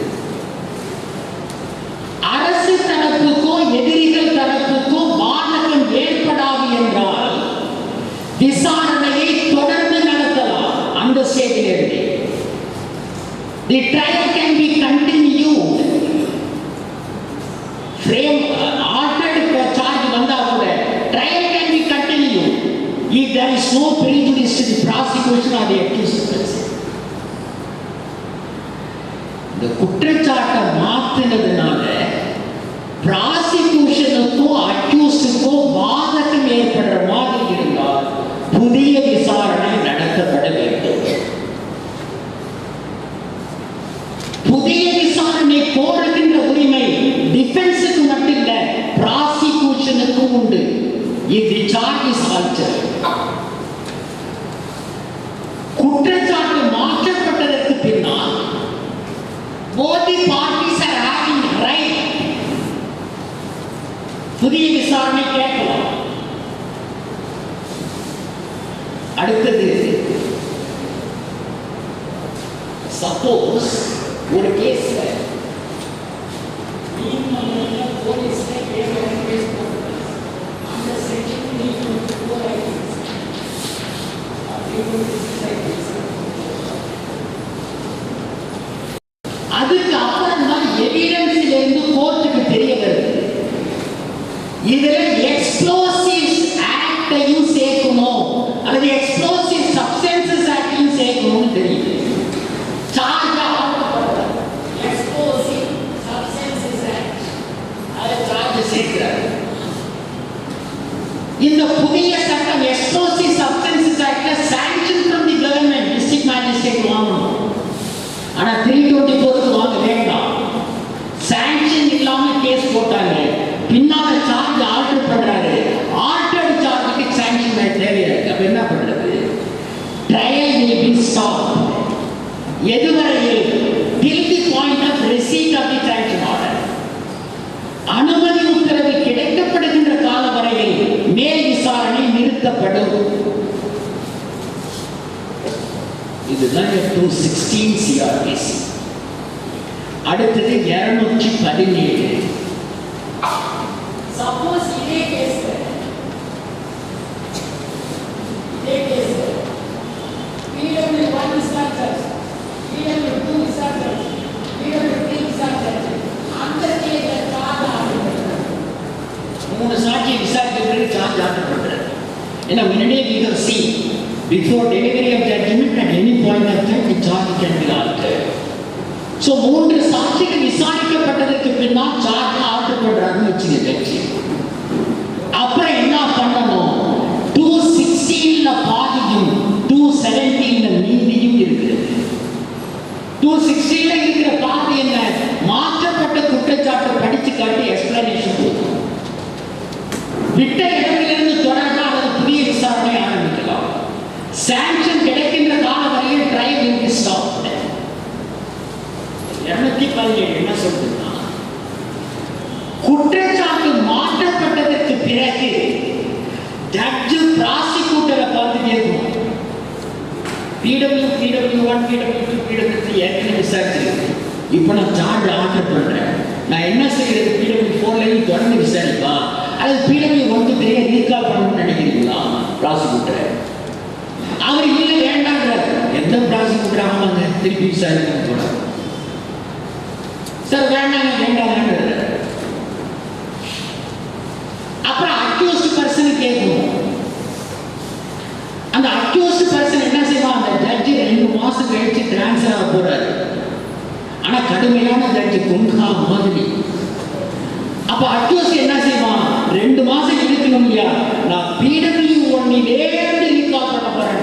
அரசு தரப்புக்கோ எதிரிகள் தரப்புக்கோ பாதகம் ஏற்படாது என்றால் விசாரணையை தொடர்ந்து நடத்தலாம். அந்த ஸ்டேஜிலிருந்து the trial can be continued. Frame altered charge வந்தா கூட trial can be continued if there is no prejudice to the prosecution or the accused. இந்த குற்றச்சாட்டை மாற்றினதுனால ப்ராசிக்யூஷனுக்கோ அக்யூஸ்டுக்கோ பாதகம் ஏற்படுற மாதிரி இருந்தால் புதிய விசாரணை நடத்தப்பட வேண்டும். புதிய விசாரணை கோருகின்ற உரிமை டிஃபென்ஸுக்கு மட்டும் இல்ல, ப்ராசிக்யூஷனுக்கும் உண்டு. இது சார்ஜ் இஸ் ஆல்டர்ட். குற்றச்சாட்டு மாற்றப்பட்டதற்கு பின்னால் both the parties are having right. புதிய விசாரணை கேட்கலாம். அடுத்தது, சப்போஸ் ஒரு கேஸ்ல போலீஸ்ல கேஸ் அந்த செக்ஷன் அதுக்கு அப்புறம் தான் எவிடன்ஸ்ல இருந்து கோர்ட்டுக்கு தெரிய வருது. இதுல எக்ஸ்ப்ளோசிவ்ஸ் ஆக்டையும் சேர்க்கணும் அல்லது எக்ஸ்ப்ளோசிவ் சப்ஸ்டன்சஸ் ஆக்டையும் சேர்க்கணும்னு தெரியுது. சார்ஜ் எக்ஸ்ப்ளோசிவ் சப்ஸ்டன்சஸ் ஆக்ட் அதை சார்ஜ் சேர்க்கிறார். இந்த புதிய சட்டம் எக்ஸ்ப்ளோசிவ் சப்ஸ்டன்சஸ் ஆக்ட்ல sanction from the government district magistrate வாங்கணும். ஆனா 324 வாங்க வேண்டாம். சாங்ஷன் இல்லாம கேஸ் போட்டாங்க, பின்னால சார்ஜ் ஆல்டர் பண்றாரு. ஆல்டர்ட் சார்ஜுக்கு சாங்ஷன் தேவையில்லை. அப்ப என்ன பண்றது? Trial will be stopped. எதுவரையில்? till the point of receipt of the sanction order. அனுமதி உத்தரவு கிடைக்கப்படுகின்ற கால வரையில் மேல் விசாரணை நிறுத்தப்படும். இதுதான் 216 CRPC. அடுத்தது 217. சப்போஸ் இதே case PW1 is charge order பண்றாரு. ஏன்னா முன்னாடியே we have seen before delivery of judgment at any point of time the charge can be altered. So 3 சாட்சிகள் விசாரிக்கப்பட்டதற்கு பின்னால் சார்ஜ் ஆர்டர் பண்றாருன்னு வச்சுங்க ஜட்ஜி. அப்புறம் என்ன பண்ணணும்? 216ல பாதியும் 217ல மீதியும் இருக்கிறது. 216ல இருக்கிற பாதி என்ன? மாற்றப்பட்ட குற்றச்சாட்டு படிச்சு காட்டி எக்ஸ்பிளனேஷன் கொடுக்கும். விட்ட இடத்திலிருந்து தொடர்ந்து அல்லது புதிய விசாரணை ஆரம்பிக்கலாம். சாங்ஷன் கிடைக்கின்ற கால வரையில் ட்ரையல் will be stopped. 217 என்ன சொல்றதுன்னா, குற்றச்சாட்டு மாற்றப்பட்டதற்கு பிறகு ஜட்ஜ் ப்ராசிக்யூட்டரை பார்த்து கேட்கணும். PW, PW1, PW2, PW3 ஏற்கனவே விசாரிச்சிருக்கு. இப்போ நான் சார்ஜ் ஆர்டர் பண்றேன். நான் என்ன செய்யறது? PW4லையும் தொடர்ந்து விசாரிப்பா அல்லது PW1 ரீகால் பண்ணணும்னு நினைக்கிறீங்களா? ப்ராசிக்யூட்டர் அவர் இல்லை வேண்டாங்கிறார். எந்த ப்ராசிக்யூட்டர் ஆமாங்க திருப்பி விசாரிக்கணும் போறாங்க. சார் வேண்டாங்க வேண்டாங்க. அப்புறம் அக்யூஸ்ட் பர்சன் கேட்கணும். அந்த அக்யூஸ்ட் பர்சன் என்ன செய்வான்? அந்த ஜட்ஜி 2 மாசம் கழிச்சு டிரான்ஸ்ஃபர் ஆக போறாரு. ஆனா கடுமையான ஜட்ஜி குங்கா மாதிரி. அப்ப அக்யூஸ்ட் என்ன செய்வான்? 2 மாசம் இருக்கணும் இல்லையா? நான் PW1லேருந்து ரீகால் பண்ண போறேன்.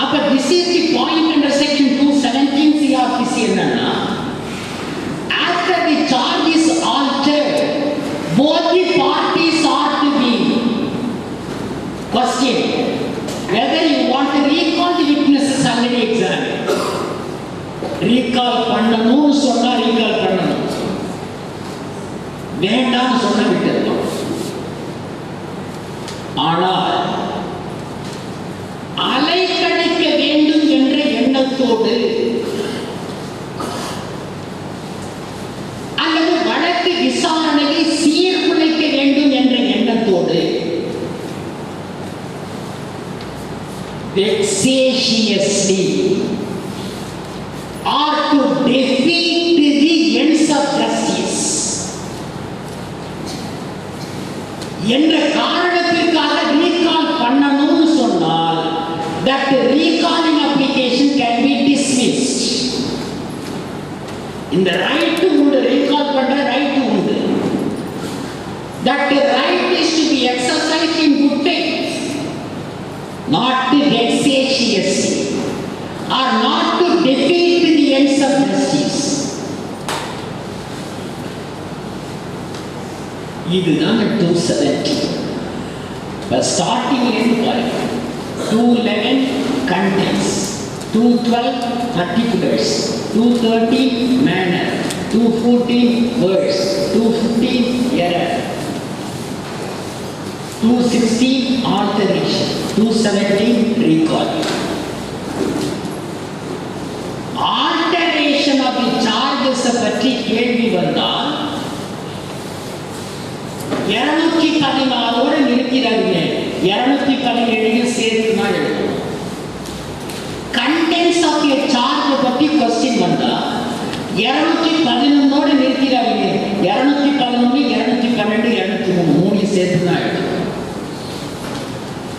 அப்ப this is the point under section 217 CRPC என்னன்னா, after the charge is altered, both the parties are to be questioned whether you want to recall the witnesses already examined. recall பண்ணணும்னு சொன்னா recall பண்ணணும், வேண்டாம்னு சொன்னா விட்டுறணும். ஆனால் அலைக்கழிக்க வேண்டும் என்ற எண்ணத்தோடு அல்லது வழக்கு விசாரணையை சீர்குலைக்க வேண்டும் என்ற எண்ணத்தோடு vexatiously or to defeat the ends of justice என்ற காரணத்திற்காக ரீகால் பண்ணணும்னு சொன்னால் that recalling application can be dismissed. இந்த ரைட் உண்டு, ரீகால் பண்ற ரைட் உண்டு. that right is to be exercised in good faith, not to vexatiously or not to defeat the ends of justice. இதுதான் 270. but starting end பாருங்க. 211 contents, 212 particulars, 213 manner, 214 words, 215 error, 216 alteration, 217 recall. Alteration of the charges பற்றி கேள்வி வந்தால் 214 நிறுத்திடாதீங்க, 217 சேர்த்து தான் எழுதணும். Contents of a charge பற்றி question வந்தா 211 நிறுத்திடாதீங்க, 211, 212, 203 மூணு சேர்த்து தான் எழுதணும்.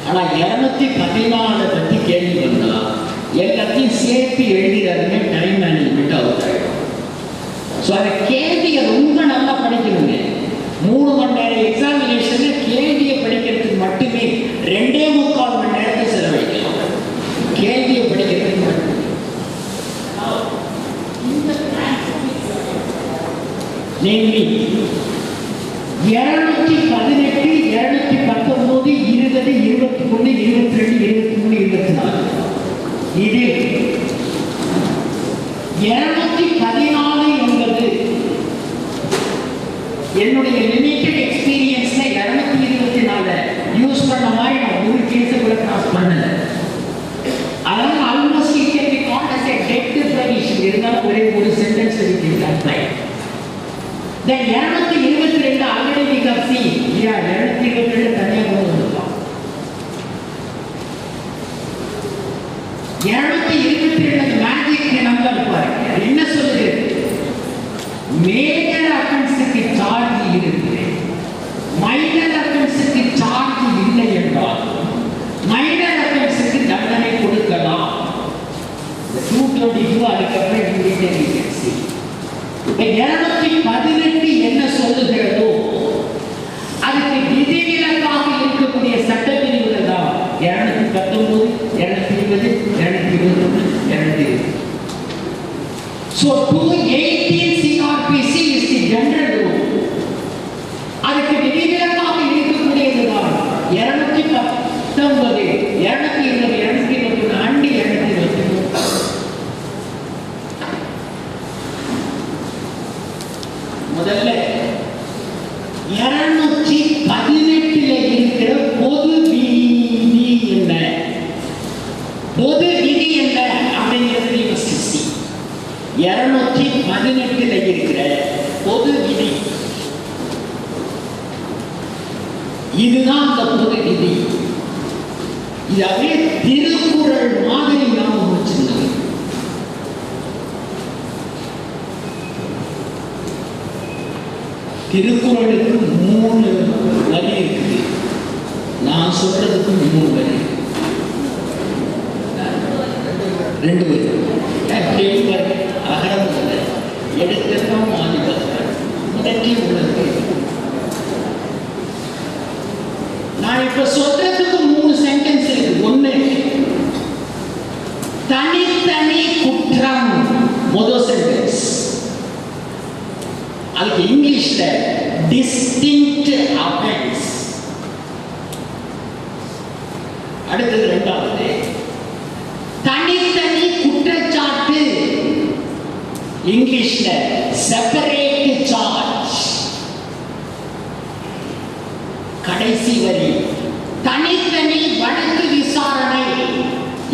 ஆனா 214 பற்றி கேள்வி வந்தா எல்லாத்தையும் சேர்த்து எழுதிடாதீங்க, டைம் மேனேஜ்மெண்ட் அவுட் ஆகிடும். ஸோ அந்த கேள்வியை ரொம்ப நல்லா படிக்கணுங்க. 3 மணி நேரம் எக்ஸாமினேஷன் கேள்வியை படிக்கிறதுக்கு மட்டுமே 2.25 மணி நேரத்தை செலவழிக்கலாம். கேள்வியை படிக்கிறதுக்கு மட்டும். நேம்லி 218, 219, 20, 21, 22, 23, 24 இதில் 214 என்பது என்னுடைய லிமிட்டட் எக்ஸ்பீரியன்ஸ்ல 224 யூஸ் பண்ண மாதிரி நான் ஒரு கேஸ் கூட கிராஸ் பண்ணல. அதனால almost it can be called as a debt provision. இருந்தாலும் ஒரே ஒரு சென்டென்ஸ் இருக்கு apply. Then 222 already we have seen. 222 தனியாக கொண்டு வந்தோம். 222 மேஜிக் நம்பர் பாருங்க. என்ன சொல்லுது? மேஜர் அஃபென்ஸ்க்கு சார்ஜ் இருக்கு, மைனர் அஃபென்ஸுக்கு சார்ஜ் இல்லை என்றால் மைனர் அஃபென்ஸுக்கு தண்டனை கொடுக்கலாம். 222 அதுக்கப்புறம் 218 என்ன சொல்லுகிறதோ அதுக்கு விதிவிலக்காக இருக்கக்கூடிய சட்டப்பிரிவுகள் தான் 219, 220, 221, 220. So 218 CRPC is the general rule. அதுக்கு விதிவிலக்காக இருக்கக்கூடியதுதான் 219, 220, 221 அண்ட் 223. முதல்ல 218 இருக்கிற பொது விதி என்ன, பொது விதி என்ன அப்படிங்கிறது 218 இருக்கிற பொது விதி இதுதான் அந்த பொது விதி. இதே திருக்குறள் மாதிரி நாம் வச்சிருந்தோம். திருக்குறளுக்கு 3 வரி இருக்குது, நான் சொல்றதுக்கு 3 வரி, 2 வரி அகரம் எடுத்தம் ஆதிபத்திரம் இதற்கு உள்ளது. நான் இப்ப சொல்றதுக்கு 3 சென்டென்ஸ் இருக்கு. ஒண்ணு தனித்தனி குற்றம், முதல் சென்டென்ஸ். அதுக்கு இங்கிலீஷ்ல distinct offense. அடுத்தது இரண்டாவது தனித்தனி குற்றச்சாட்டு, இங்கிலீஷ்ல separate charge. கடைசி வரி தனித்தனி வழக்கு விசாரணை,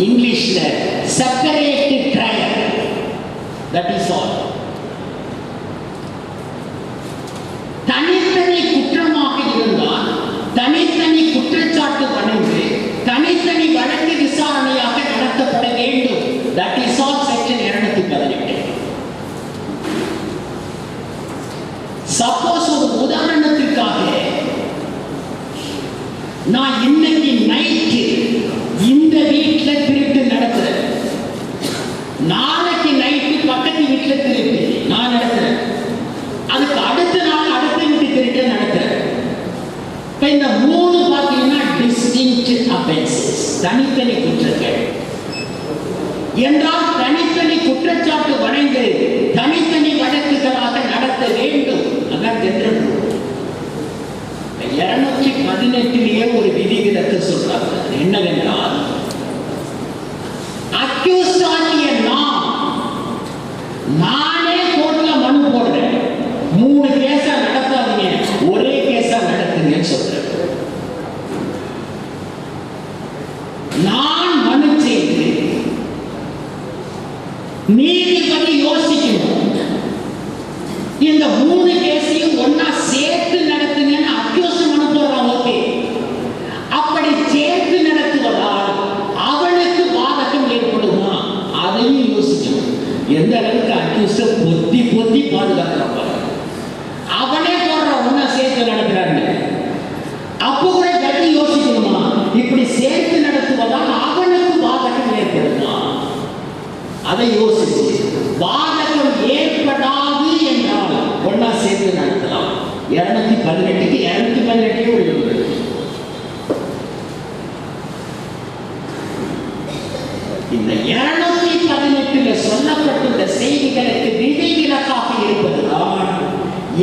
இங்கிலீஷ்ல separate trial. That is all. தனித்தனி குற்றமாக இருந்தால் தனித்தனி குற்றச்சாட்டு வழங்கு தனித்தனி வழக்கு விசாரணையாக நடத்தப்பட வேண்டும். That is all section 218. Suppose ஒரு உதாரணத்திற்காக நான் இன்னைக்கு நைட்டு இந்த வீட்டுல திருட்டு நடத்துறேன், நாளைக்கு நைட்டு பக்கத்து வீட்டுல திருட்டு நான் நடத்துறேன், அதுக்கு அடுத்த நாள் அடுத்த வீட்டு திருட்டு நடத்துறேன். இந்த 3 பாத்தீங்கன்னா distinct offenses, தனித்தனி குற்றங்கள் என்றால் தனித்தனி குற்றச்சாட்டு வழங்கி தனித்தனி வழக்குகளாக நடத்த வேண்டும். அதான் ஜெனரல் ரூல். 218 ஒரு விதிவிலக்கு சொல்றாங்க. என்னவென்றால் அக்யூஸ்ட் ஆகிய நானே கோர்ட்ல மனு போடுறேன், 3 கேஸா நடத்தாதீங்க, ஒரே கேஸா நடத்துங்கன்னு சொல்றேன். நான் மனு செய்து நீதிபதி யோசிக்கணும், இந்த 3 கேஸையும் ஒன்னா சேர்த்து நடத்துங்கன்னு அக்யூஸ்ட் மனு போடுறான். ஓகே, அப்படி சேர்த்து நடத்துவதால் அவனுக்கு பாதகம் ஏற்படுமா அதையும் யோசிக்கணும். எந்த அளவுக்கு அக்யூஸ்ட பொத்தி பொத்தி பாதுகாக்கிறான், அவனே போடுற ஒன்னா சேர்த்து நடத்துறாங்க. அப்போ கூட ஜட்ஜி யோசிக்கணுமா, இப்படி சேர்த்து நடத்துவதால் அவனுக்கு பாதகம் ஏற்படுமா, அதை யோசிச்சு பாதகம் ஏற்படாது என்றால் ஒன்னா சேர்த்து நடத்தலாம். 218 உள்ளது. இந்த 218 சொல்லப்பட்டுள்ள செய்திகளுக்கு விதிவிலக்காக இருப்பதுதான்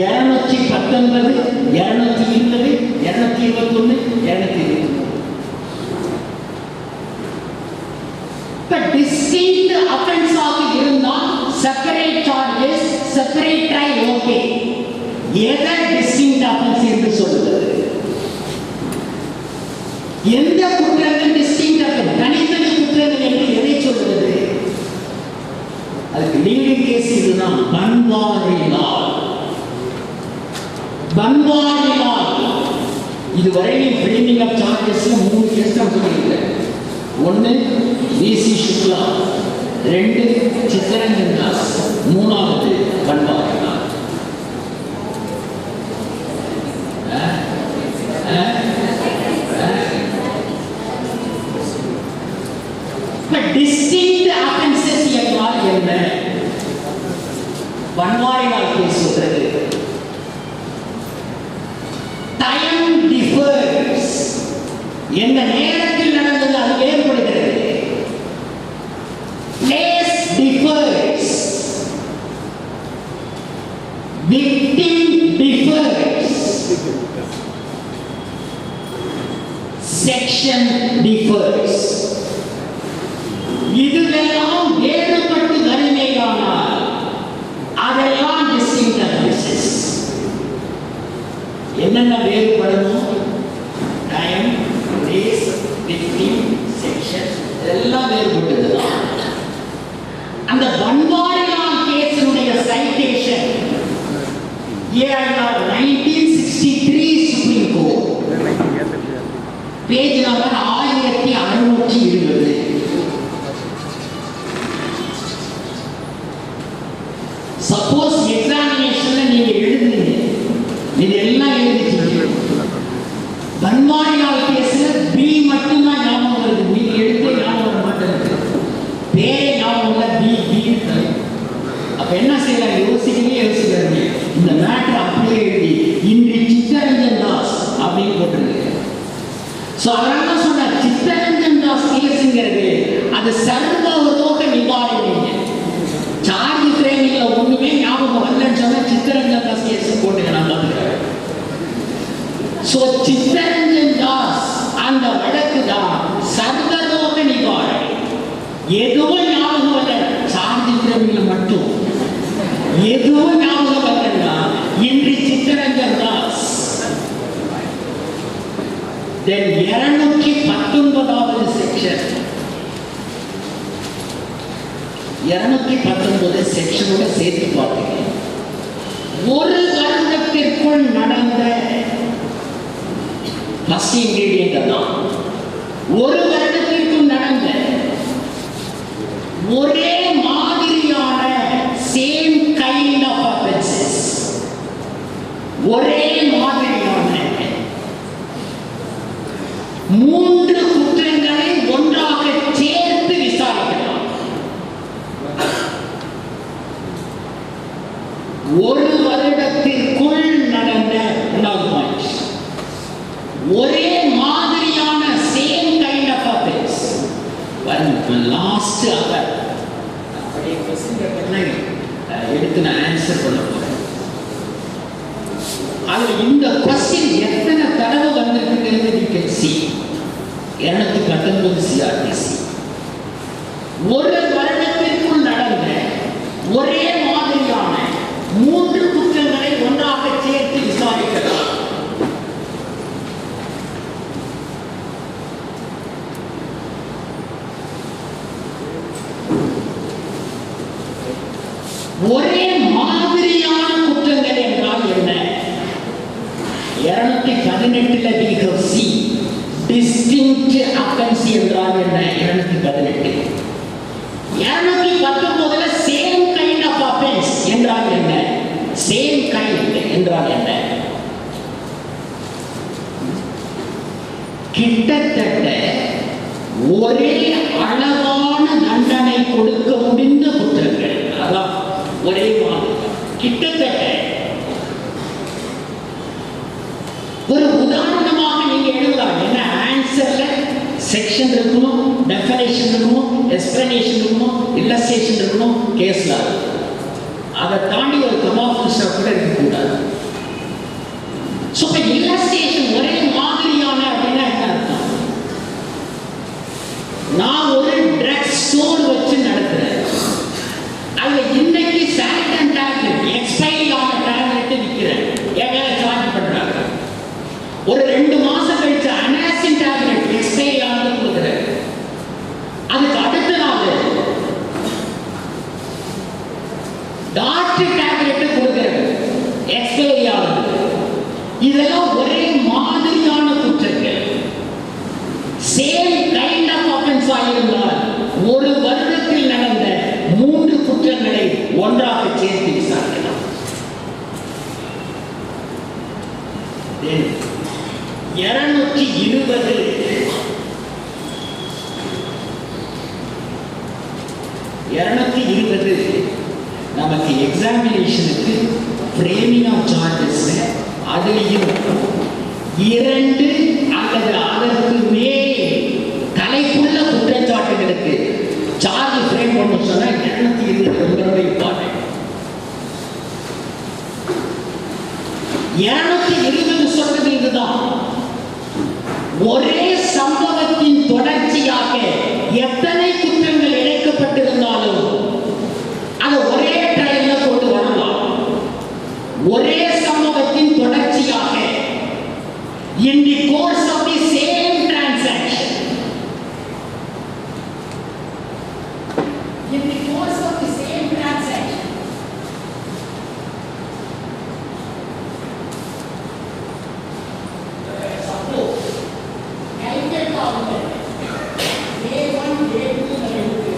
219, 220, 221, 223. Distinct offense ஆக இருந்தால் separate charges, separate trial. Okay, எதை distinct offense என்று சொல்லுகிறது? எந்த குற்றங்கள் distinct offense, தனித்தனி குற்றங்கள் என்று எதை சொல்லுகிறது? அதுக்கு லீடிங் கேஸ் இதுதான், பன்வாரி லால். பன்வாரி லால் இதுவரை ஃப்ரேமிங் ஆஃப் சார்ஜஸ்ல 3 கேஸ் தான் சொல்லியிருக்கேன். 1 விசி சுக்லா, 2 சித்தரஞ்சன் தாஸ், 3வது Banwari Lal. victim differs, section differs. இதுவெல்லாம் வேறுபட்டு வறுமையானால் அதெல்லாம் distinct offenses. என்னென்ன வேறுபடணும்? டைம், பிளேஸ், விக்டிம், செக்ஷன் இதெல்லாம் வேறுபட்டதுதான். அந்த பன்வாரிலால் கேஸினுடைய citation AIR 1963 supreme court page number 1620. Suppose எக்ஸாமினேஷன்ல நீங்க எழுதுறீங்க, இதெல்லாம் எழுதிட்டீங்க, பன்வாரிலால் கேஸ்ல பி மட்டும் தான் ஞாபகம் வருது, நீங்க எழுத்து ஞாபகம் வர மாட்டேங்குது, பேரே ஞாபகம் இல்ல, பி பி. அப்ப என்ன செய்யலாம்? யோசிக்காதீங்க, இந்த மேட்டர் அப்படியே எழுதி இன்று சித்தரஞ்சன் தாஸ் அப்படின்னு போட்டுருங்க. சோ அதனால சொன்ன சித்தரஞ்சன் தாஸ் கேஸ்ங்கிறது அது சர்வலோக நிவாரணை. சார்ஜ் ஃப்ரேமிங்ல ஒண்ணுமே ஞாபகம் வரலன்னு சொன்னா சித்தரஞ்சன் தாஸ் கேஸ் போட்டுங்க, நான் பாத்துக்கிறேன். சோ சித்தரஞ்சன் தாஸ் அந்த வழக்கு தான் சர்வலோக நிவாரணை. எதுவும் ஞாபகம் வரல, சார்ஜ் ஃப்ரேமிங்ல மட்டும் எதுவும் ஞாபகம் வரலன்னா இன்று சித்தரஞ்சன் தாஸ். தென் 219வது செக்ஷன், 219 செக்ஷனோட சேர்த்து பார்த்தீங்க. ஒரு வருடத்திற்குள் நடந்த ஃபர்ஸ்ட் இன்கிரிடியன்ட் தான், ஒரு வருடத்திற்குள் நடந்த ஒரே மாதிரியான சேம் கைண்ட் ஆஃப் ஆஃபென்சஸ், ஒரே மாதிரியான 3 குற்றங்களை ஒன்றாக சேர்த்து விசாரிக்கலாம். ஒரு வருடத்திற்குள் நடந்த ஒரே மாதிரியான same kind of offence. Last அவர் அப்படியே क्वेश्चन பேப்பர்ல எடுத்து நான் ஆன்சர் பண்ண போறேன். அதுல இந்த क्वेश्चन எத்தனை தடவை வந்திருக்குங்கிறது you can see. 219 CRPC. ஒரு வருடத்திற்குள் நடந்த ஒரே மாதிரியான 3 குற்றங்களை ஒன்றாக சேர்த்து விசாரிக்கலாம். ஒரே மாதிரியான குற்றங்கள் என்றால் என்ன? 218ல we have seen distinct offense என்றால் என்ன? 218. 219ல same kind of offense என்றால் என்ன? same kind என்றால் என்ன? கிட்டத்தட்ட ஒரே அளவான தண்டனை கொடுக்க முடிந்த குற்றங்கள், அதான் ஒரே மாதிரி. கிட்டத்தட்ட ஒரு உதாரணமாக நீங்க எழுதலாம். என்ன ஆன்சர்ல செக்ஷன் இருக்கணும், டெஃபினேஷன் இருக்கணும், எக்ஸ்பிளனேஷன் இருக்கணும், இல்லஸ்ட்ரேஷன் இருக்கணும், கேஸ்ல அதை தாண்டி ஒரு கமா ஃபுல் ஸ்டாப் கூட இருக்க கூடாது. சோ இல்லஸ்ட்ரேஷன் ஒரே மாதிரியான அப்படின்னா என்ன அர்த்தம்? நான் ஒரு ட்ரக் ஸ்டோர் வச்சு நடத்துறேன், அதுல இன்னைக்கு சானிடன் டேப்லெட் எக்ஸ்பைரி ஆன டேப்லெட் விற்கிறேன், என் மேல சார்ஜ் பண்றாங்க. ஒரு 2 மாசம் கழிச்சு அனாசின் டேப்லெட் எக்ஸ்பைரி ஆனது கொடுக்குறேன், அதுக்கு அடுத்த நாள் டாக்டர் டேப்லெட் கொடுக்குறேன், எக்ஸ்பைரி ஆனது. இதெல்லாம் ஒரே மாதிரியான குற்றங்கள், சேம் கைண்ட் ஆஃப் ஆஃபென்ஸ் ஆயிருந்தால் ஒரு வருடத்தில் நடந்த 3 குற்றங்களை ஒன்றாக சேர்த்து விசாரிக்கலாம். 220 நமக்கு எக்ஸாமினேஷனுக்கு ஃப்ரேமிங் ஆஃப் சார்ஜஸ், அதுலயும் 2 அல்லது அதற்கு மேல் தலைப்புள்ள குற்றச்சாட்டுகளுக்கு சார்ஜ் ஃப்ரேம் பண்ண சொன்னா 220 ரொம்ப இம்பார்ட்டன்ட். 220 சொல்றது இதுதான். ஒரே சம்பவத்தின் தொடர்ச்சியாக எத்தனை குற்றங்கள் இணைக்கப்பட்டிருந்தாலும் அதை ஒரே ட்ரையல்ல கொண்டு வரலாம். ஒரே சம்பவத்தின் தொடர்ச்சியாக in the course of the same transaction, in the course of the same transaction, suppose calculate ஆகுது A1 A2 இருக்கு.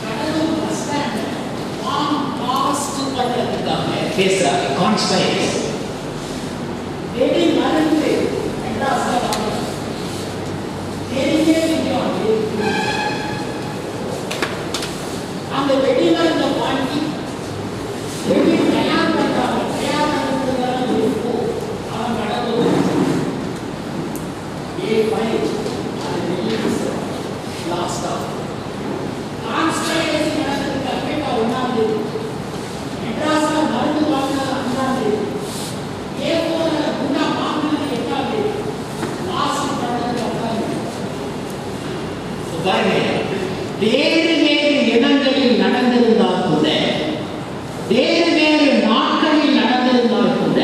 கடலூர் பஸ் ஸ்டாண்ட் ஃபார்ம் காஸ்ட் பண்றதுக்காக பேசுறாங்க. கான்ஸ்பைரஸ் வெடி மருந்து மெட்ராஸ்ல வாங்க தெரிஞ்சே விற்கிறாங்க. அந்த வெடி மருந்தை வாங்கி வெடி தயார் பண்றாங்க. தயார் பண்ணுறதுனால இருக்கும். அவன் கடவுள் A5 அது ரிலீஸ் லாஸ்டா கான்ஸ்பைரசி நடந்ததுக்கு அப்புறம் 1ஆம் தேதி மெட்ராஸ்ல மருந்து வாங்கின 5ஆம் தேதி வேறு வேறு இடங்களில் நடந்திருந்தால் கூட, வேறு வேறு நாட்களில் நடந்திருந்தால் கூட,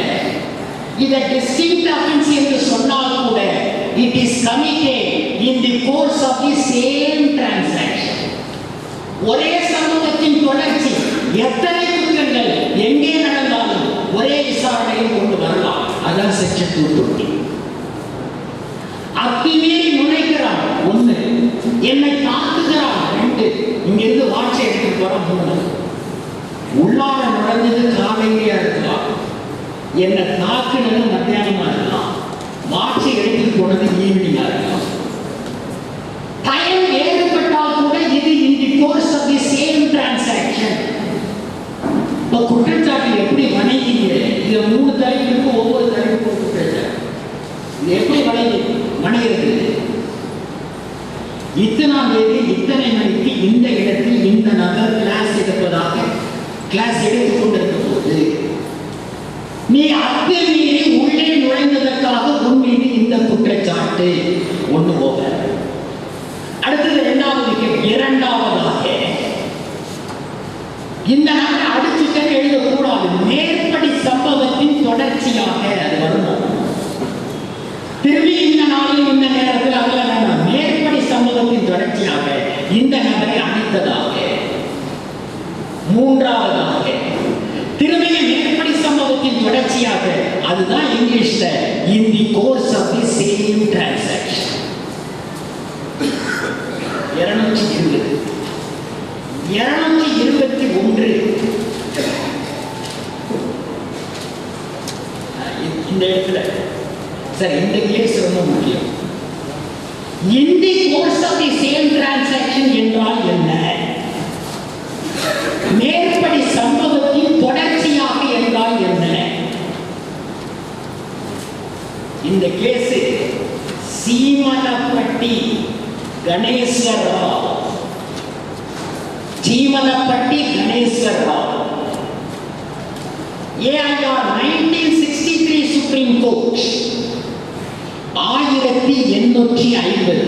இதை டிஸ்டிங்க்ட் அஃபென்ஸ் என்று சொன்னால் கூட, it is committed in the course of the same transaction. ஒரே சம்பவத்தின் தொடர்ச்சி எத்தனை குற்றங்கள் எங்கே நடந்தாலும் ஒரே விசாரணையில் கொண்டு வரலாம். அதான் செக்ஷன் 220. அத்துமீறி நுழைக்கிறான் 1, என்னை தாக்குகிறான் 2, இங்கிருந்து வாட்சை எடுத்துட்டு போற 3. உள்ளார நுழைஞ்சது காலையிலேயா இருக்கலாம், என்னை தாக்குனது மத்தியானமா இருக்கலாம், வாட்சை எடுத்துட்டு போனது ஈவினிங்கா இருக்கலாம். டைம் வேறுபட்டால் கூட இது in the course of the same transaction. இப்போ குற்றச்சாட்டு எப்படி வணங்கிங்க? இது 3 தலைப்புக்கு ஒவ்வொரு தலைப்புக்கும் குற்றச்சாட்டு. இது எப்படி வணிகிறது? இத்தனாம் தேதி இத்தனை மணிக்கு இந்த இடத்தில் இந்த நபர் கிளாஸ் எடுப்பதாக கிளாஸ் எடுத்துக் கொண்டிருக்கும் போது நீ அத்துமீறி உள்ளே நுழைந்ததற்காக உன் மீது இந்த குற்றச்சாட்டு. 1 ஓவர். அடுத்தது 2வதாக இந்த நபரை அடிச்சுட்டு எழுதக்கூடாது. மேற்படி சம்பவத்தின் தொடர்ச்சியாக அது வரணும். திரும்பி இந்த நாளில் இந்த நேரத்தில் அல்ல, மேற்படி சம்பவத்தின் தொடர்ச்சியாக இந்த நபரை அடித்ததாக. 3வதாக திரும்பி மேற்படி சம்பவத்தின் தொடர்ச்சியாக, அதுதான் இங்கிலீஷ்ல in the course of the same transaction. 220 221 இந்த இடத்துல சரி, இந்த கேஸ் ரொம்ப முக்கியம். in the course of the same transaction என்றால் என்ன? மேற்படி சம்பவத்தின் தொடர்ச்சியாக என்றால் என்ன? இந்த case Seemalapatti Ganeshwar Rao, Seemalapatti Ganeshwar Rao, AIR 1963 supreme court 1850.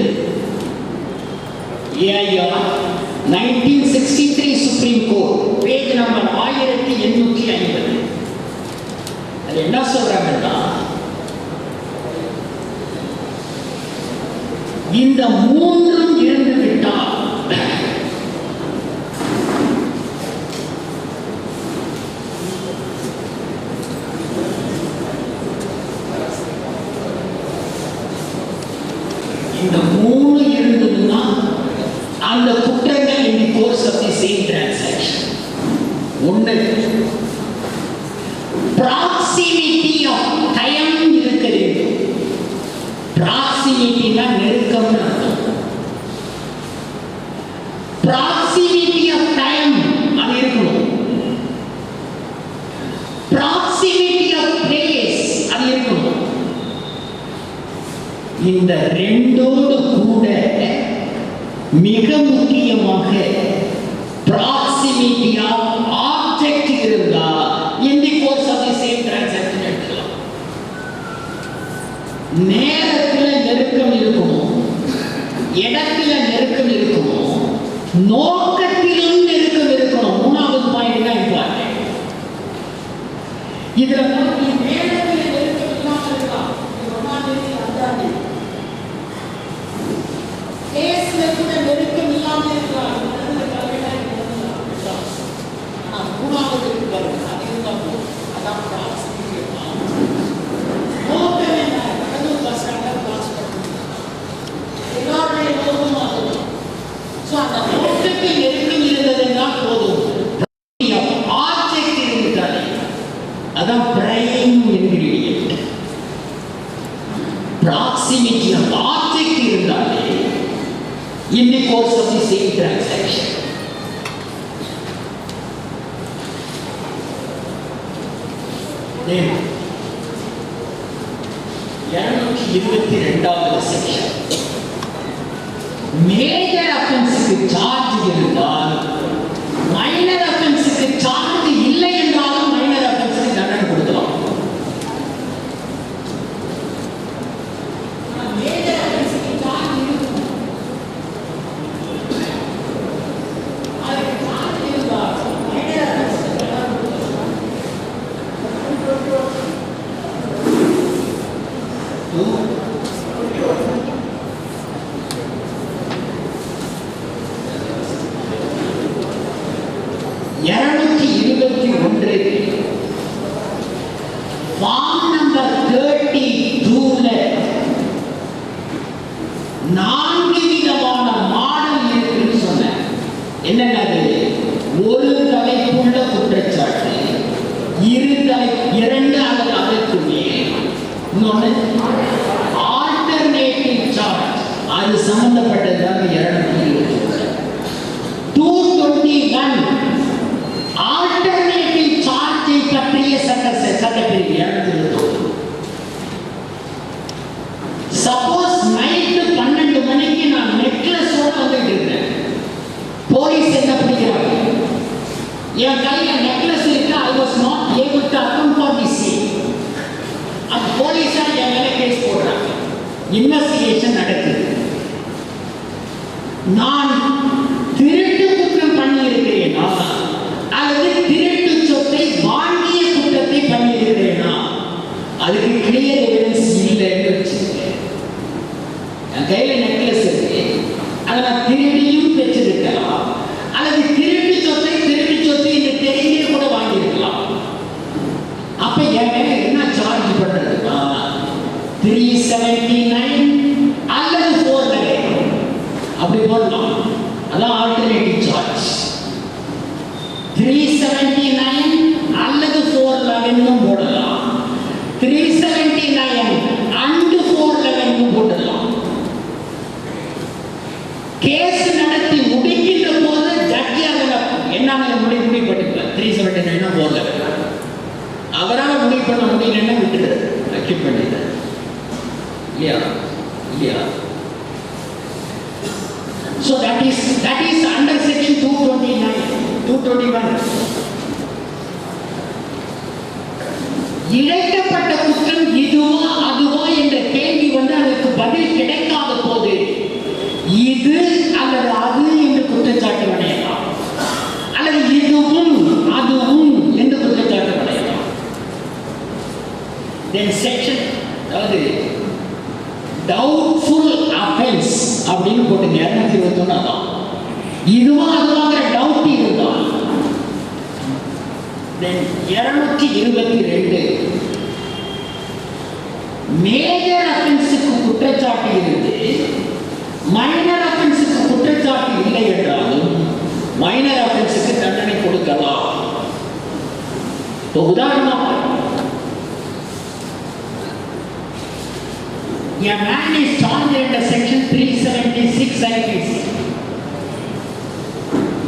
AIR 1963 supreme court page number 1850. அது என்ன சொல்றாங்கன்னா, இந்த 3ம் இருந்து விட்டால் இந்த 3 இருந்ததுன்னா அந்த குற்றங்கள் in the course of the same transaction. 1, proximity of time இருக்கிறது. proximity-னா நெருக்கம்னு அர்த்தம். proximity of time அது இருக்கணும். proximity of place அது இருக்கணும். இந்த ரெண்டோடு கூட மிக முக்கியமாக proximity of object இருந்தா in the course of the same transaction நெருக்கம் இருக்குமோ, இடத்துல நெருக்கம் இருக்குமோ, நோக்கத்திலும் நெருக்கம் இருக்கணும். மூணாவது பாயிண்ட் தான் இம்பார்ட்டன்ட். இதுல நேரத்தில் நெருக்கம் இல்லாமல் இருக்கலாம். கேஸ்ல கூட நெருக்கம் இல்லாமல் இருக்கலாம். மூணாவது இருக்கிறது அது இருந்தால் போதும். அதான் நோக்கம் என்ன? கடலூர் பஸ் ஸ்டாண்டர்ட் பாஸ் பண்ணுறது எல்லாருடைய நோக்கமும் அதுதான். ஸோ அந்த நோக்கத்தில் நெருக்கம் இருந்ததுன்னா போதும். ஆப்ஜெக்ட் இருந்தாலே அதான் prime ingredient. Proximity of object இருந்தாலே in the course of the same transaction. Then 222வது செக்ஷன், மேஜர் அஃபென்ஸுக்கு சார்ஜ் இருந்தால் மைனர் அஃபென்ஸுக்கு சார்ஜ் இல்லை என்றாலும் மைனர் அஃபென்ஸுக்கு தண்டனை கொடுக்கலாம். மேஜர் அஃபென்ஸுக்கு சார்ஜ் இருக்கும், அதுக்கு சார்ஜ் இருந்தால் மைனர் அஃபென்ஸுக்கு தண்டனை கொடுக்கலாம். 221 ஃபார்ம் நம்பர் 32ல 4 விதமான மாடல் இருக்குன்னு சொன்னேன். என்னென்னது? ஒரு தலைப்புள்ள குற்றச்சாட்டு, 2 அல்லது அதற்கு மேல், இன்னொன்று ஆல்டர்னேட்டிவ் சார்ஜ். அது சம்பந்தப்பட்டதாக 221 ஆல்டர்னேட்டிவ் சார்ஜை பற்றிய சட்டப்பிரிவு 221. சப்போஸ் நைட்டு 12 மணிக்கு நான் நெக்லஸோட வந்துட்டு இருந்தேன், போலீஸ் என்ன பிடிக்கிறாங்க, என் கையில நெக்லஸ் இருக்கு, I was not able to account for the same. அது போலீஸா என் மேல கேஸ் போடுறாங்க, இன்வெஸ்டிகேஷன் நடக்குது. நான் திருட்டு குற்றம் பண்ணி இருக்கிறேனா அல்லது திருட்டு சொத்தை வாங்கிய குற்றத்தை பண்ணி இருக்கிறேனா, அதுக்கு கிளியர் எவிடன்ஸ் இல்லைன்னு வச்சுக்கேன். என் கையில நெக்லஸ் இருக்கு, அதை நான் திருடியும் பெற்றிருக்கலாம், அல்லது திருட்டு சொத்தை என்று தெரிந்தே கூட வாங்கியிருக்கலாம். அப்ப என் மேல என்ன சார்ஜ் பண்றதுன்னா 379 அல்லது 411 அப்படி போடலாம். அதான் ஆல்டர்னேட்டிவ் சார்ஜ். 379 அல்லது 411 போடலாம், 379 and 411 போடலாம். கேஸ் நடத்தி முடிக்கின்ற போது ஜட்ஜி அதில் என்ன முடிவு பண்ணிக்கலாம், 379 411. அவரால் முடிவு பண்ண முடியலன்னா விட்டுறது, அக்யூட் பண்ணிடுறது இல்லையா இல்லையா. So that is under section 221. இழைக்கப்பட்ட குற்றம் இதுவா அதுவா என்ற கேள்வி அதற்கு பதில் கிடைக்காத போது இது அல்லது அது என்று குற்றச்சாட்டு அடையலாம், அல்லது இதுவும் அதுவும் என்று குற்றச்சாட்டு அடையலாம். Then section, அதாவது டவுட்ஃபுல் அஃபென்ஸ் அப்படின்னு போட்டுங்க 221. அதான் இதுவா அதுவாங்கிற டவுட் இருந்தால். தென் 222 மேஜர் அஃபென்ஸுக்கு குற்றச்சாட்டு இருந்து மைனர் அஃபென்ஸுக்கு குற்றச்சாட்டு இல்லை என்றாலும் மைனர் அஃபென்ஸுக்கு தண்டனை கொடுக்கலாம். உதாரணமாக a man is charged under section 376 IPC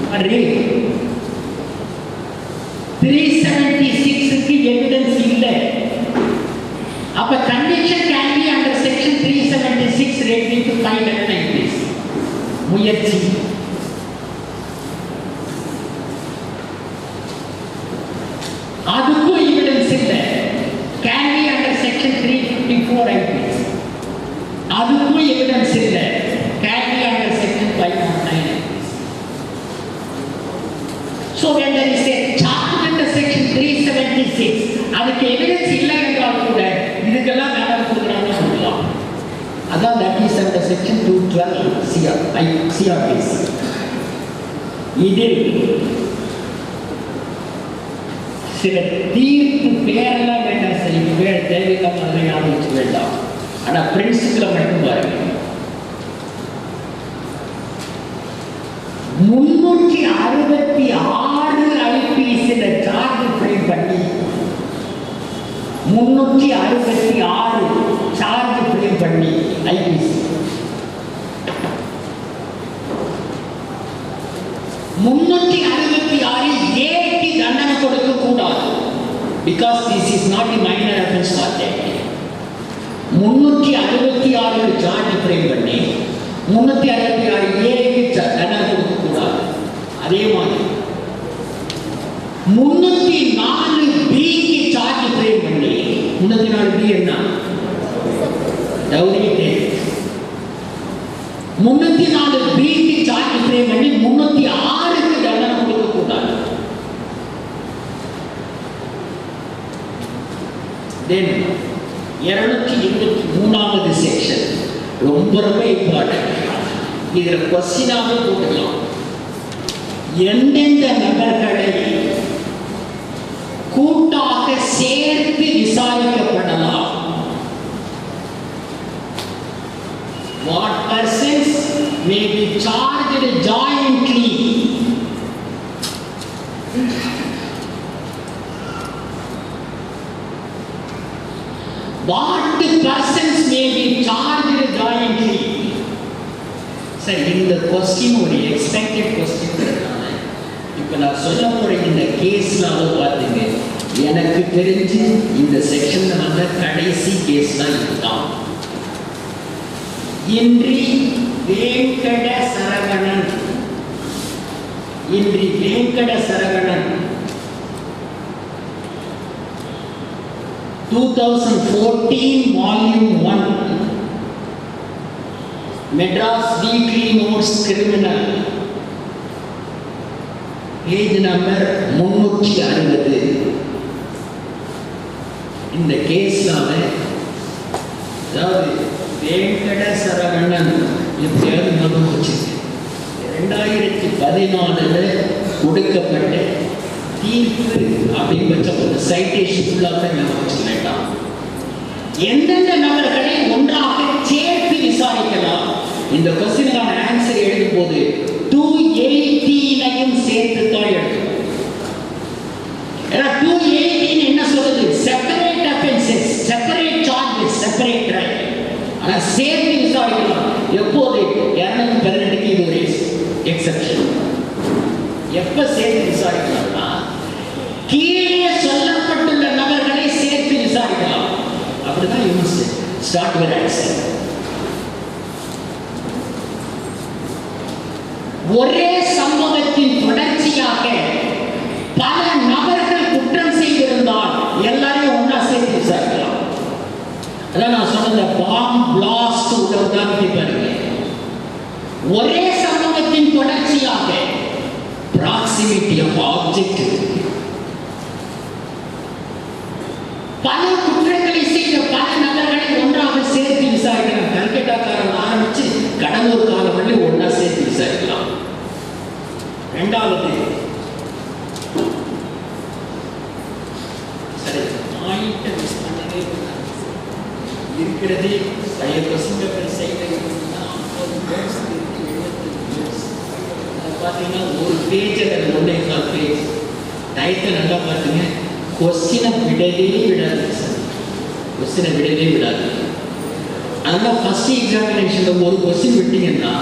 for rape. 376 க்கு எவிடன்ஸ் இல்லை. அப்ப conviction can be under section 376 rape to 511 IPC. முயற்சி அதுக்கும் எவிடன்ஸ் இல்லை, can be under section 354 IPC. அதுக்கும் அதுக்கு எவிடன்ஸ் இல்லை என்றால் கூட இதுக்கெல்லாம் வேலை கொடுக்குறாங்க சொல்லலாம். அதான் தட் இஸ் அந்த செக்ஷன் 212 சிஆர்பிஎஸ். இதில் சில தீர்ப்பு பேரெல்லாம் வேண்டாம், சரி பேர் தேவையில்லாம அதை ஞாபகம் வேண்டாம். ஆனா பிரின்சிபலை மட்டும் பாருங்க. 366 ஐபிசில சார்ஜ் ஃப்ரேம் பண்ணி 366 சார்ஜ் ஃப்ரேம் பண்ணி ஐபிசி 366 ஏக்கு தண்டனை கொடுக்க கூடாது. Because this is not a minor offense for that. 366 charge frame பண்ணி 366 ஏக்கு தண்டனை கொடுக்க கூடாது. அதே மாதிரி 304 பிக்கு சார்ஜ் ஃப்ரேம் பண்ணி 304 பி என்ன டவுரி டேக் 304 பிக்கு சார்ஜ் ஃப்ரேம் பண்ணி 306க்கு தண்டனை கொடுக்க கூடாது. தென் 223வது செக்ஷன் ரொம்ப ரொம்ப இம்பார்ட்டன்ட். இதுல क्वेश्चनாவே போடலாம். எந்தெந்த நபர்களை கூட்டாக சேர்த்து விசாரிக்கப்படலாம்? What persons may be charged jointly? What persons may be charged jointly? சரி, இந்த கொஸ்டின் ஒரு எக்ஸ்பெக்டட் கொஸ்டின். இப்போ நான் சொல்ல போற இந்த கேஸ்னால பார்த்தீங்க, எனக்கு தெரிஞ்சு இந்த செக்ஷன்ல வந்த கடைசி கேஸ் தான் இதுதான். இன்றி Venkata Saravanan 2014 Volume 1 Madras Weekly Notes Criminal page number 360. இந்த கேஸ்ல அதாவது வெங்கட சரவணன் எப்படியாவது ஞாபகம் வச்சுங்க. 2014 கொடுக்கப்பட்ட தீர்ப்பு அப்படின்னு வச்ச ஒரு சைட்டேஷன் ஃபுல்லாக ஞாபகம் வச்சுக்கலாம். எந்தெந்த நபர்களை ஒன்றாக சேர்த்து விசாரிக்கலாம்? இந்த கொஸ்டினுக்கான ஆன்சர் எழுதும் போது 218 சேர்த்து தான் எழுதணும். ஏன்னா 218 என்ன சொல்றது? Separate offences, separate charges, separate trial. ஆனா சேர்த்து விசாரிக்கலாம். எப்போது? 218க்கு இது ஒரு எக்ஸெப்ஷன். எப்ப சேர்த்து விசாரிக்கலாம்னா கீழே சொல்லப்பட்டுள்ள நபர்களை சேர்த்து விசாரிக்கலாம். அப்படிதான் யூஸ் ஸ்டார்ட் வித் ஆன்சர். ஒரே சம்பவத்தின் தொடர்ச்சியாக பல நபர்கள் குற்றம் செய்திருந்தால் எல்லாரையும் ஒன்றா சேர்த்து விசாரிக்கலாம். அதான் நான் சொன்ன பாம் பிளாஸ்ட் உதாரணத்தை பாருங்க. ஒரே சம்பவத்தின் தொடர்ச்சியாக proximity of object, பல குற்றங்களை செய்த பல நபர்களை ஒன்றாக சேர்த்து விசாரிக்கலாம். கல்கட்டாக்காரன் ஆரம்பிச்சு கடலூர் காலம் வரை ஒன்றா சேர்த்து விசாரிக்கலாம். இரண்டாவது, சரி பாயிண்ட் மிஸ் பண்ணவே இருக்கிறது. பழைய கொஸ்டின் செய்த பார்த்தீங்கன்னா ஒரு பேஜ் அல்லது 1.25 பேஜ் டயத்தை நல்லா பார்த்தீங்க. கொஸ்டினை விடவே விடாது சார், கொஸ்டினை விடவே விடாது. அதனால் ஃபர்ஸ்ட் எக்ஸாமினேஷனில் ஒரு கொஸ்டின் விட்டீங்கன்னா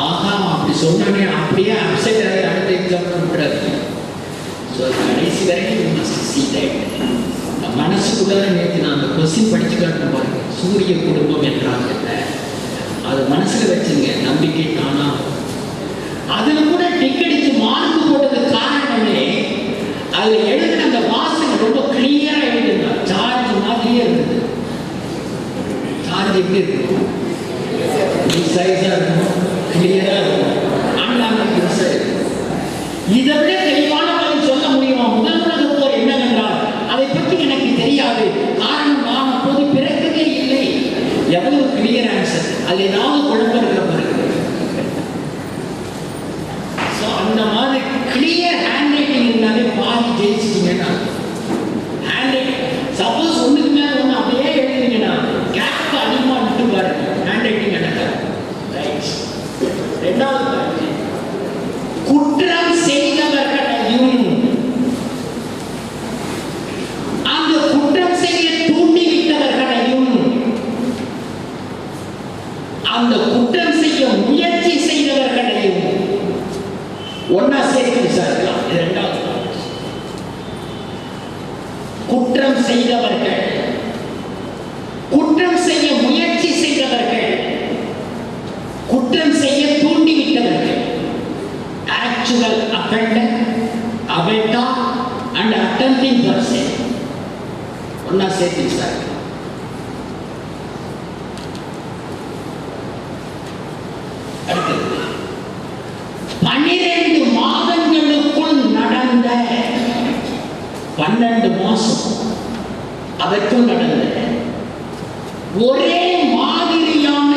ஆஹா அப்படி சொன்னானே அப்படியே அப்செட் ஆகி அடுத்த எக்ஸாம் விடாது. ஸோ கடைசி வரைக்கும் மஸ்ட் சீ தட். மனசுக்குள்ளார நேற்று நான் அந்த கொஸ்டின் படிச்சு காட்டணும் பாருங்க. சூரிய குடும்பம் என்றாங்க, அதை மனசில் வச்சுங்க. நம்பிக்கை தானா அதுல கூட டிக்கெட் மார்க் போட்டது காரணமே அதுல எழுதின அந்த வாசனை ரொம்ப கிளியரா எழுதிருந்தா. சார்ஜ் மாதிரியே இருந்தது. சார்ஜ் எப்படி இருக்கும்? சைஸா இருக்கும், கிளியரா இருக்கும். இதை விட தெளிவான பதில் சொல்ல முடியுமா? முதல் உலக போர் என்னவென்றால் அதை பற்றி எனக்கு அது ஏதாவது குழப்பம் இருக்கிற பாருங்க. அந்த மாதிரி கிளியர் ஹேண்ட் ரைட்டிங் இருந்தாலே பாதி ஜெயிச்சிட்டீங்கன்னா, ஹேண்ட் ரைட்டிங் சப்போஸ் ஒண்ணுக்கு மேல ஒண்ணு அப்படியே எழுதுனீங்கன்னா கேப் அதிகமா விட்டு பாருங்க, ஹேண்ட் ரைட்டிங் நடக்காது. ரைட். ரெண்டாவது பாருங்க, குற்றம் செய்தவர்களையும் அந்த குற்றம் செய்ய தூண்டிவிட்டவர்களையும் அந்த குற்றம் செய்ய முயற்சி செய்தவர்களையும் ஒன்னா சேர்த்து விசாரிக்கலாம். இது இரண்டாவது. குற்றம் செய்தவர்கள், குற்றம் செய்ய முயற்சி செய்தவர்கள், குற்றம் செய்ய தூண்டிவிட்டவர்கள், actual offender, அபெண்டா and attempting person ஒன்னா சேர்த்து விசாரிக்கலாம். அடுத்தது 12 மாதங்களுக்குள் நடந்த 12 மாசம் அதற்குள் நடந்த ஒரே மாதிரியான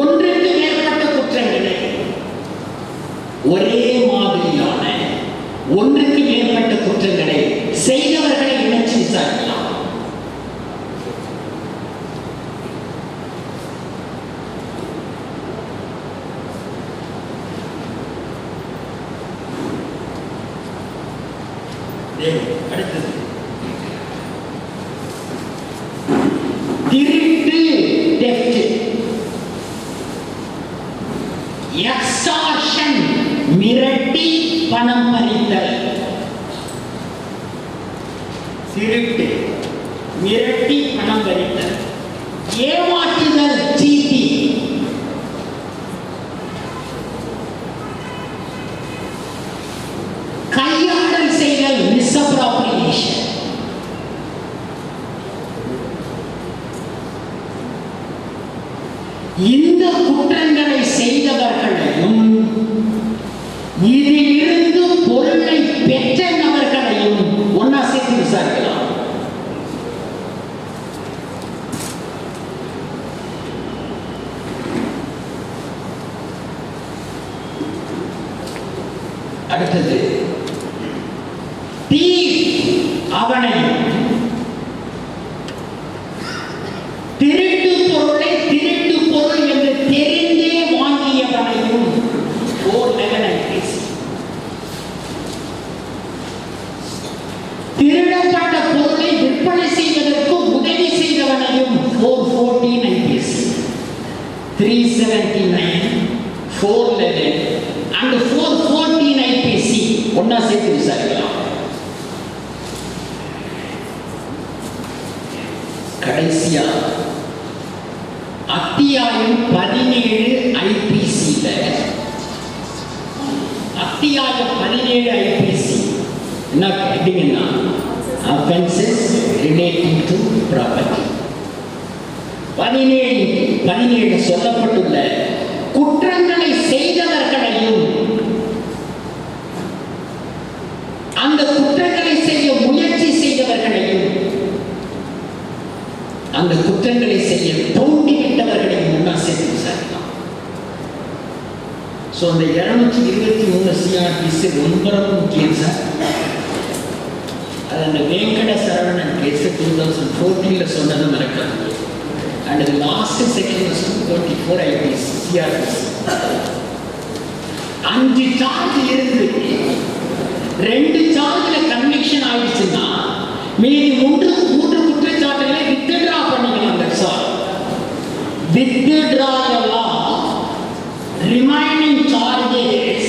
ஒன்றுக்கு மேற்பட்ட குற்றங்களை, ஒரே மாதிரியான ஒன்றுக்கு மேற்பட்ட குற்றங்களை செய்தவர்களை இணைச்சு விசாரிக்கலாம். அடுத்தது திருட்டு, theft, extortion, மிரட்டி பணம் பறித்தல். திருட்டு, மிரட்டி பணம் பறித்தல், ஏமாற்றுதல், சீட்டி, கையாடல் செய்தல், misappropriation. இந்த குற்றங்களை செய்தவர்களையும் இதிலிருந்து பொருளை பெற்ற நபர்களையும் ஒன்னா சேர்த்து விசாரிக்கலாம். அடுத்தது அவனையும் திருட்டு பொருளை திருட்டு பொருள் என்று தெரிந்தே வாங்கியவனையும் திருடப்பட்ட பொருளை விற்பனை செய்வதற்கு உதவி செய்தவனையும் 414 IPC, 379, 411 and 414 IPC ஒன்னா சேர்த்து விசாரிக்கலாம். கடைசியா அத்தியாயம் 17 ஐபிசில, அத்தியாயம் 17 ஐபிசி என்ன கேட்டீங்கன்னா offenses relating to property. 17 சொல்லப்பட்டுள்ள குற்றங்களை செய்தவர்களையும் அந்த குற்றங்களை செய்ய முயற்சி செய்தவர்களையும் அந்த குற்றங்களை செய்ய தூண்டிவிட்டவர்களையும் ஒன்னா சேர்த்து விசாரிக்கலாம். ஸோ அந்த 223 சிஆர்பிசி ரொம்ப ரொம்ப முக்கியம் சார். அது அந்த வெங்கட சரவணன் கேஸ் 2014 சொன்னது மறக்காது. And the last section was 24 IPC CRPC. 5 charge இருந்து 2 சார்ஜ்ல கன்விக்ஷன் ஆயிடுச்சுன்னா மீதி 3 குற்றச்சாட்டுகளை வித்ட்ரா பண்ணிக்கலாம். That's all. withdraw the law remaining charges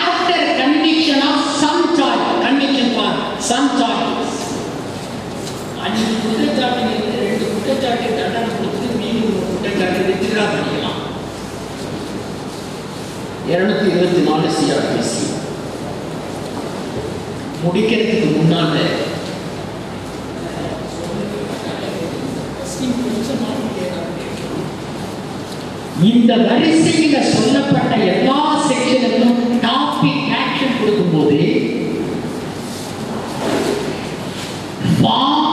after conviction of some charge, conviction for some charges. 5 குற்றச்சாட்டுகளுக்கு 2 குற்றச்சாட்டு தண்டனை கொடுத்து மீதி 3 குற்றச்சாட்டு வித்ட்ரா பண்ணிக்கலாம். 224 சிஆர்பிசி முடிக்கிறதுக்கு முன்னால இந்த வரிசையில் சொல்லப்பட்ட எல்லா செக்ஷனுக்கும் டாபிக் ஆக்ஷன் கொடுக்கும்போது form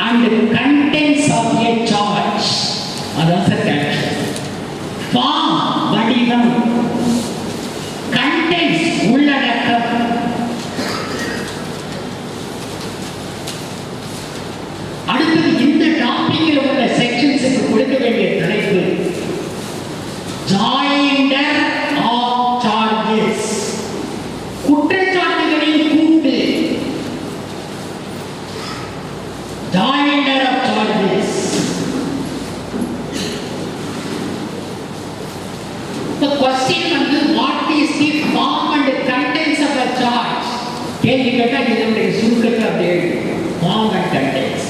and contents of a charge, அதான் sir action. joinder of charges. The question வந்து what is the form and contents of a charge? கேள்வி கேட்டா இதனுடைய சுருக்கத்தை அப்படியே form and contents.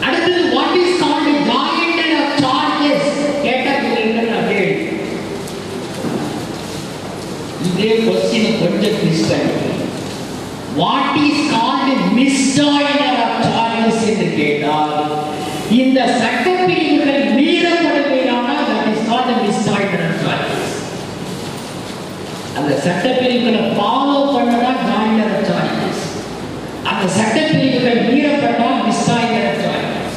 அடுத்தது what is called a joinder of charges? கேட்டா இதனுடைய அப்படியே இதே question கொஞ்சம் twist பண்ணி what is called a misjoinder of charges என்று கேட்டால் இந்த சட்டப்பிரிவுகள் மீறப்படுகையானால் that is called a misjoinder of charges. அந்த சட்டப்பிரிவுகளை ஃபாலோ பண்ணதா joinder of charges. அந்த சட்டப்பிரிவுகள் மீறப்பட்டால் misjoinder of charges.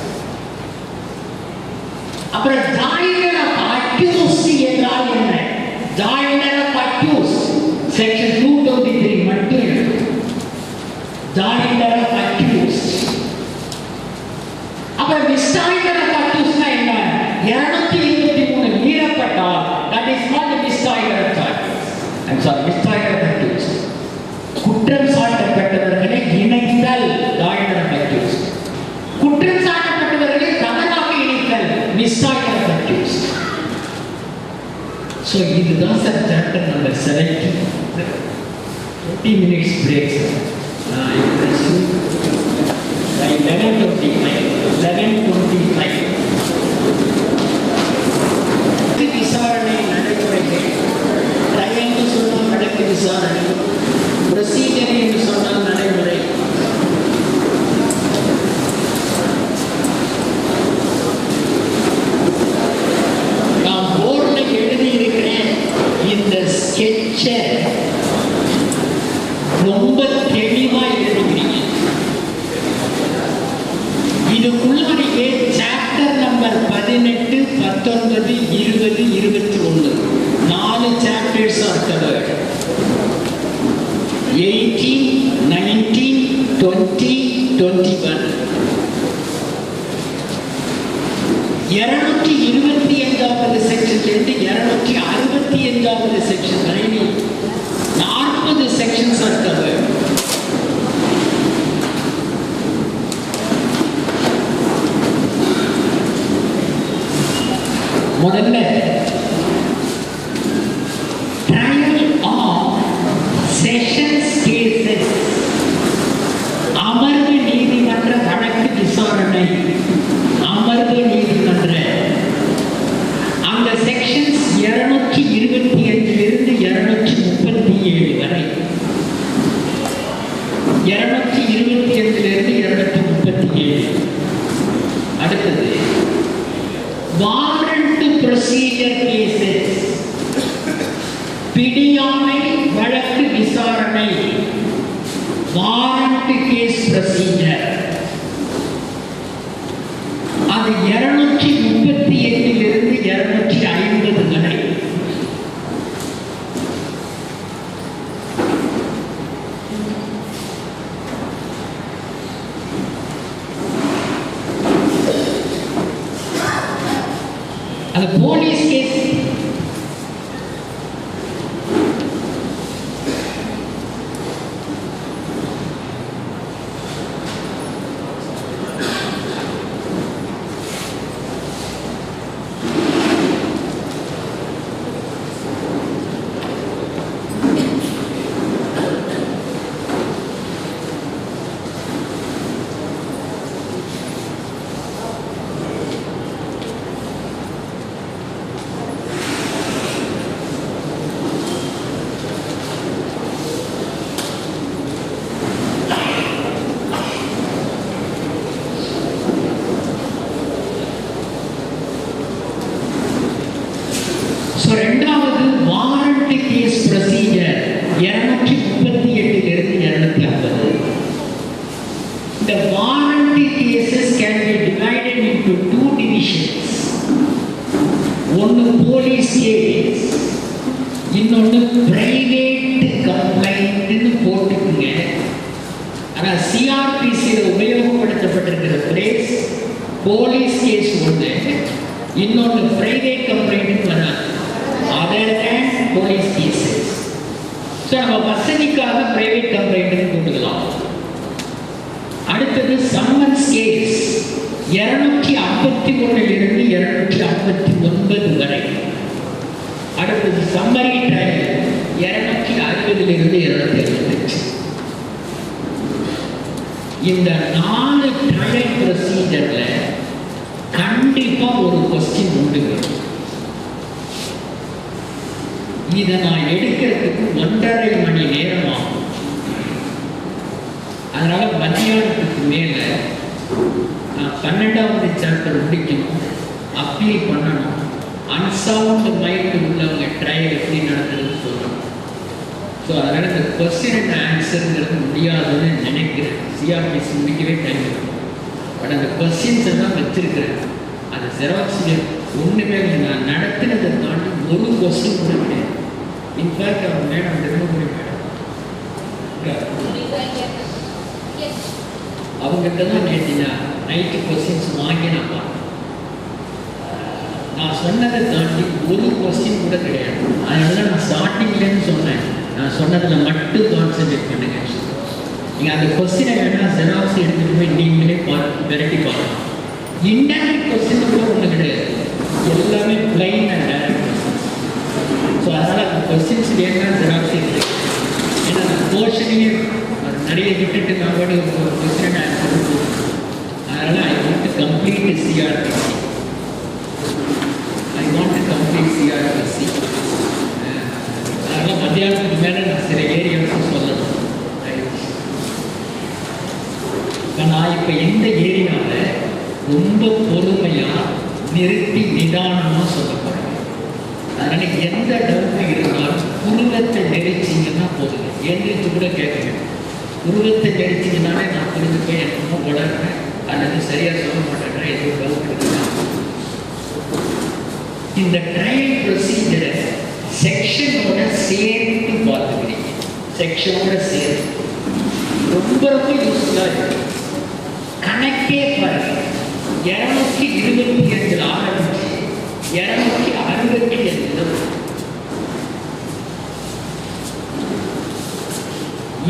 அப்புறம் joinder of accused என்றால் என்ன? joinder of accused section 223 மட்டும் எழுது. joinder of accused. அப்புறம் misjoinder of accused என்ன? 223 மீறப்பட்டால் that is called a misjoinder of charges. I'm sorry, misjoinder of accused. குற்றம் சாட்டப்பட்டவர்களை இணைத்தல் joinder of accused. குற்றம் சாட்டப்பட்டவர்களை தவறாக இணைத்தல் misjoinder of accused. So இதுதான் sir chapter number 17. 20 minutes break sir. I resume by 11:25. விசாரணை நடைமுறைகள் trial என்று சொன்னால் வழக்கு விசாரணை, ப்ரொசீஜர் என்று சொன்னால் நடைமுறை. நான் போர்டில் எழுதியிருக்கிறேன். இந்த ஸ்கெட்சை ரொம்ப தெளிவா எழுதுகிறீங்க. இதுக்குள்ளாடியே chapter number 18, 19, 20, 21 4 chapters are covered. 18, 19, 20, 21 225வது செக்ஷன்லேருந்து 265வது செக்ஷன் வரை 40 செக்ஷன்ஸ் ஆர் கவர்ட். முதல்ல ட்ரையல் ஆஃப் செஷன்ஸ் கேசஸ், அமர்வு நீதிமன்ற வழக்கு விசாரணை. அமர்வு நீதிமன்ற அந்த செக்ஷன்ஸ் 225லிருந்து 237 வரை. 225லிருந்து 237. அடுத்தது வாரண்ட் ப்ரொசீஜர் கேசஸ், பிடியாணை வழக்கு விசாரணை. வாரண்ட் கேஸ் ப்ரொசீஜர் அது 238லிருந்து 250 வரை. அது போலீஸ் கேஸ். இரண்டாவது வாரண்ட் கேஸ் ப்ரொசீஜர் 238லிருந்து 250. The warrant cases can be divided into two divisions. One police case, இன்னொன்று private complaint ன்னு போட்டுக்குங்க. ஆனால் சிஆர்பிசியில் உபயோகப்படுத்தப்பட்டிருக்கிற பிளேஸ் போலீஸ் கேஸ் ஒன்று, இன்னொன்று பிரைவேட் கம்ப்ளைண்ட் வராது. Other than police cases. So நம்ம வசதிக்காக பிரைவேட் கம்ப்ளைண்ட் போட்டுக்கலாம். அடுத்தது சம்மன் 251 259 வரை. அடுத்தது சம்மரி ட்ரையல் 260 275. இந்த 4 ட்ரையல் ப்ரொசீஜர்ல கண்டிப்பா ஒரு கொஸ்டின் உண்டு. இதை நான் எடுக்கிறதுக்கு 1.5 மணி நேரம் ஆகும். அதனால மத்தியானத்துக்கு மேல நான் 12வது சாப்டர் முடிக்கணும், அப்பீல் பண்ணணும், அன்சவுண்ட் மைண்ட் உள்ளவங்க ட்ரையல் எப்படி நடந்ததுன்னு சொல்லணும். ஸோ அதனால் இந்த கொஸ்டின் அண்ட் ஆன்சருங்கிறது முடியாதுன்னு நினைக்கிறேன். சிஆர்பிசி முடிக்கவே டைம் இருக்கும். பட் அந்த கொஸ்டின்ஸை தான் வச்சிருக்கிறேன். அது ஜெராக்ஸில் ஒன்றுமே நான் நடத்தினதை தாண்டி ஒரு கொஸ்டின் கூட கிடையாது. இன்ஃபேக்ட் அவர் மேடம் திருமணி மேடம் அவங்ககிட்ட தான் நேற்றினா நைட்டு கொஸ்டின்ஸ் வாங்கி நான் பார்த்தேன். நான் சொன்னதை தாண்டி ஒரு கொஸ்டின் கூட கிடையாது. அதனால தான் நான் ஸ்டார்டிங்லேருந்து சொன்னேன், நான் சொன்னதில் மட்டும் கான்சென்ட்ரேட் பண்ணுங்க. நீங்கள் அந்த கொஸ்டினை வேணால் ஜெராக்ஸ் எடுத்துகிட்டு போய் நீங்களே வெரைட்டி பார்க்கலாம். இன்டைரக்ட் கொஸ்டின் கூட ஒன்று கிடையாது, எல்லாமே plain and direct questions. So அதனால் அந்த கொஸ்டின்ஸ் வேணால் ஜெராக்ஸ் எடுத்து, ஏன்னா அந்த போர்ஷனையே நிறைய விட்டுட்டு நான் கூட ஒரு கொஸ்டின் ஆன்சர் போகும். அதனால் I want to complete CrPC. அதனால் மத்தியானத்துக்கு மேலே நான் சில ஏரியாவுக்கு சொல்லணும். நான் இப்போ எந்த ஏரியாவில் ரொம்ப பொறுமையாக நிறுத்தி நிதானமாக சொல்ல போகிறேன். அதனால் எந்த டவுட்டு இருந்தாலும் புருவத்தை நெரிச்சிங்கன்னா போதுங்க, எந்திரிச்சு கூட கேட்குறேன். புருவத்தை நெரிச்சிங்கனாலே நான் புரிஞ்சு போய் என்னமோ வளர்றேன் அல்லது சரியாக சொல்ல மாட்டேங்கிறேன், எதுவும் டவுட் இருக்குன்னா. இந்த ட்ரையல் ப்ரொசீஜரை செக்ஷனோட சேர்த்து பார்த்துக்கிறீங்க. செக்ஷனோட சேர்த்து ரொம்ப ரொம்ப யூஸ்ஃபுல்லாக இருக்கு. கணக்கே பாருங்க, 225 ஆரம்பிச்சு 265.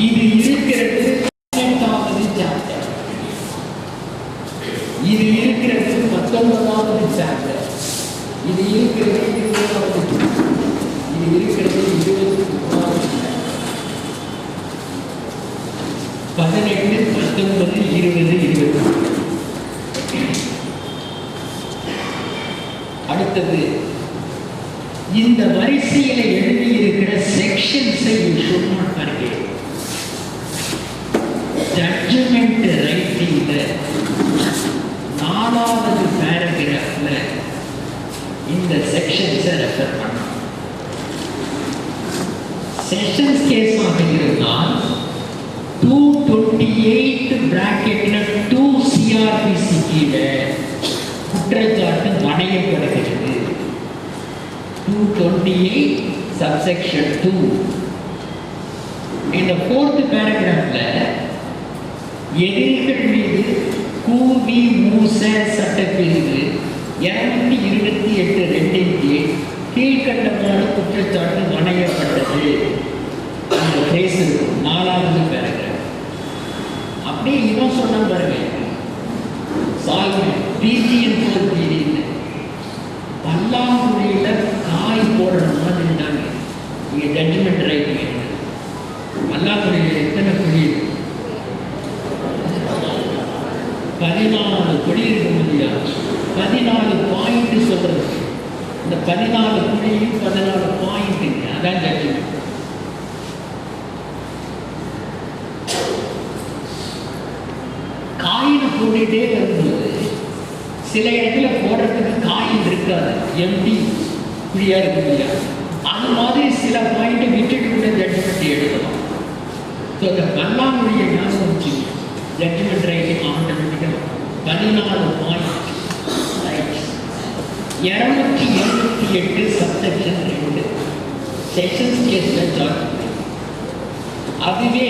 இது இருக்கிறது 18வது சாப்டர், இது இருக்கிறது 19வது சாப்டர், இது இருக்கிறது 20வது, இது இருக்கிறது 23வது, 18, 19, 20, 20. அடுத்தது இந்த வரிசையில் எழுதி இருக்கிற செக்ஷன்ஸை ஷுட் நாட் ஃபர்கெட். ஜட்ஜ்மெண்ட் ரைட்டிங்ல 4வது பேராகிராஃப்ல இந்த செக்ஷன்ஸை ரெஃபர் பண்ணணும். செஷன்ஸ் கேஸாக இருந்தால் 228 பிராக்கெட்ல 2 சிஆர்பிசி கீழே குற்றச்சாட்டு வணையப்படுகிறது. 228 சப்செக்ஷன் 2. இந்த 4th பேராகிராஃப்ல எதிரிகள் மீது கூவி மூச சட்டப்பிரிவு 228 கீழ்கண்டமான குற்றச்சாட்டு வணையப்பட்டது. அந்த கேஸ் இருக்கும் 4வது பேராகிராஃப். அப்படியே இவன் சொன்ன பாருங்க, சால்வன் பிஜிஎன் போர் பீரியட் பல்லாங்குழியில காய் போடுற மாதிரி தாங்க இங்கே ஜட்ஜ்மெண்ட் ரைட்டிங். பல்லாங்குழியில் எத்தனை குழி இருக்கு? 14 குழி இருக்கும் இல்லையா? 14 பாயிண்ட் சொல்றது. இந்த 14 குழியும் 14 பாயிண்ட், அதான் ஜட்ஜ்மெண்ட். காயின் போட்டுட்டே வரும்போது சில இடத்துல போடுறதுக்கு காயின் இருக்காது, எம்டி குழியா இருக்கு இல்லையா? அது மாதிரி சில பாயிண்ட் விட்டுட்டு கூட ஜட்ஜ்மெண்ட் எடுக்கலாம். ஸோ இந்த பல்லாங்குழியை ஞாபகம் வச்சுங்க. ஜட்ஜ்மெண்ட் ரைட்டிங் ஆட்டோமேட்டிக்காக 14 பாயிண்ட். 278 சப்செக்ஷன் 2 செஷன்ஸ் கேஸில் ஜாயின். அதுவே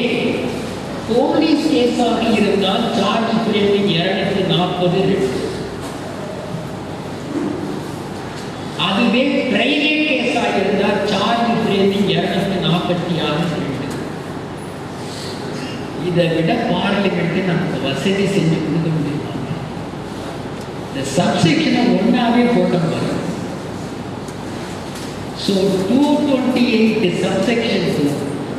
போலீஸ் கேஸாக இருந்தால் சார்ஜ் ஃப்ரேமிங் 240. அதுவே பிரைவேட் கேஸாக இருந்தால் சார்ஜ் ஃப்ரேமிங் 246. இதை விட பார்லிமெண்ட் நமக்கு வசதி செஞ்சு கொடுக்க முடியுமா? இந்த சப்செக்ஷனை ஒன்றாவே போட்ட பாருங்க. So 228 subsection 2,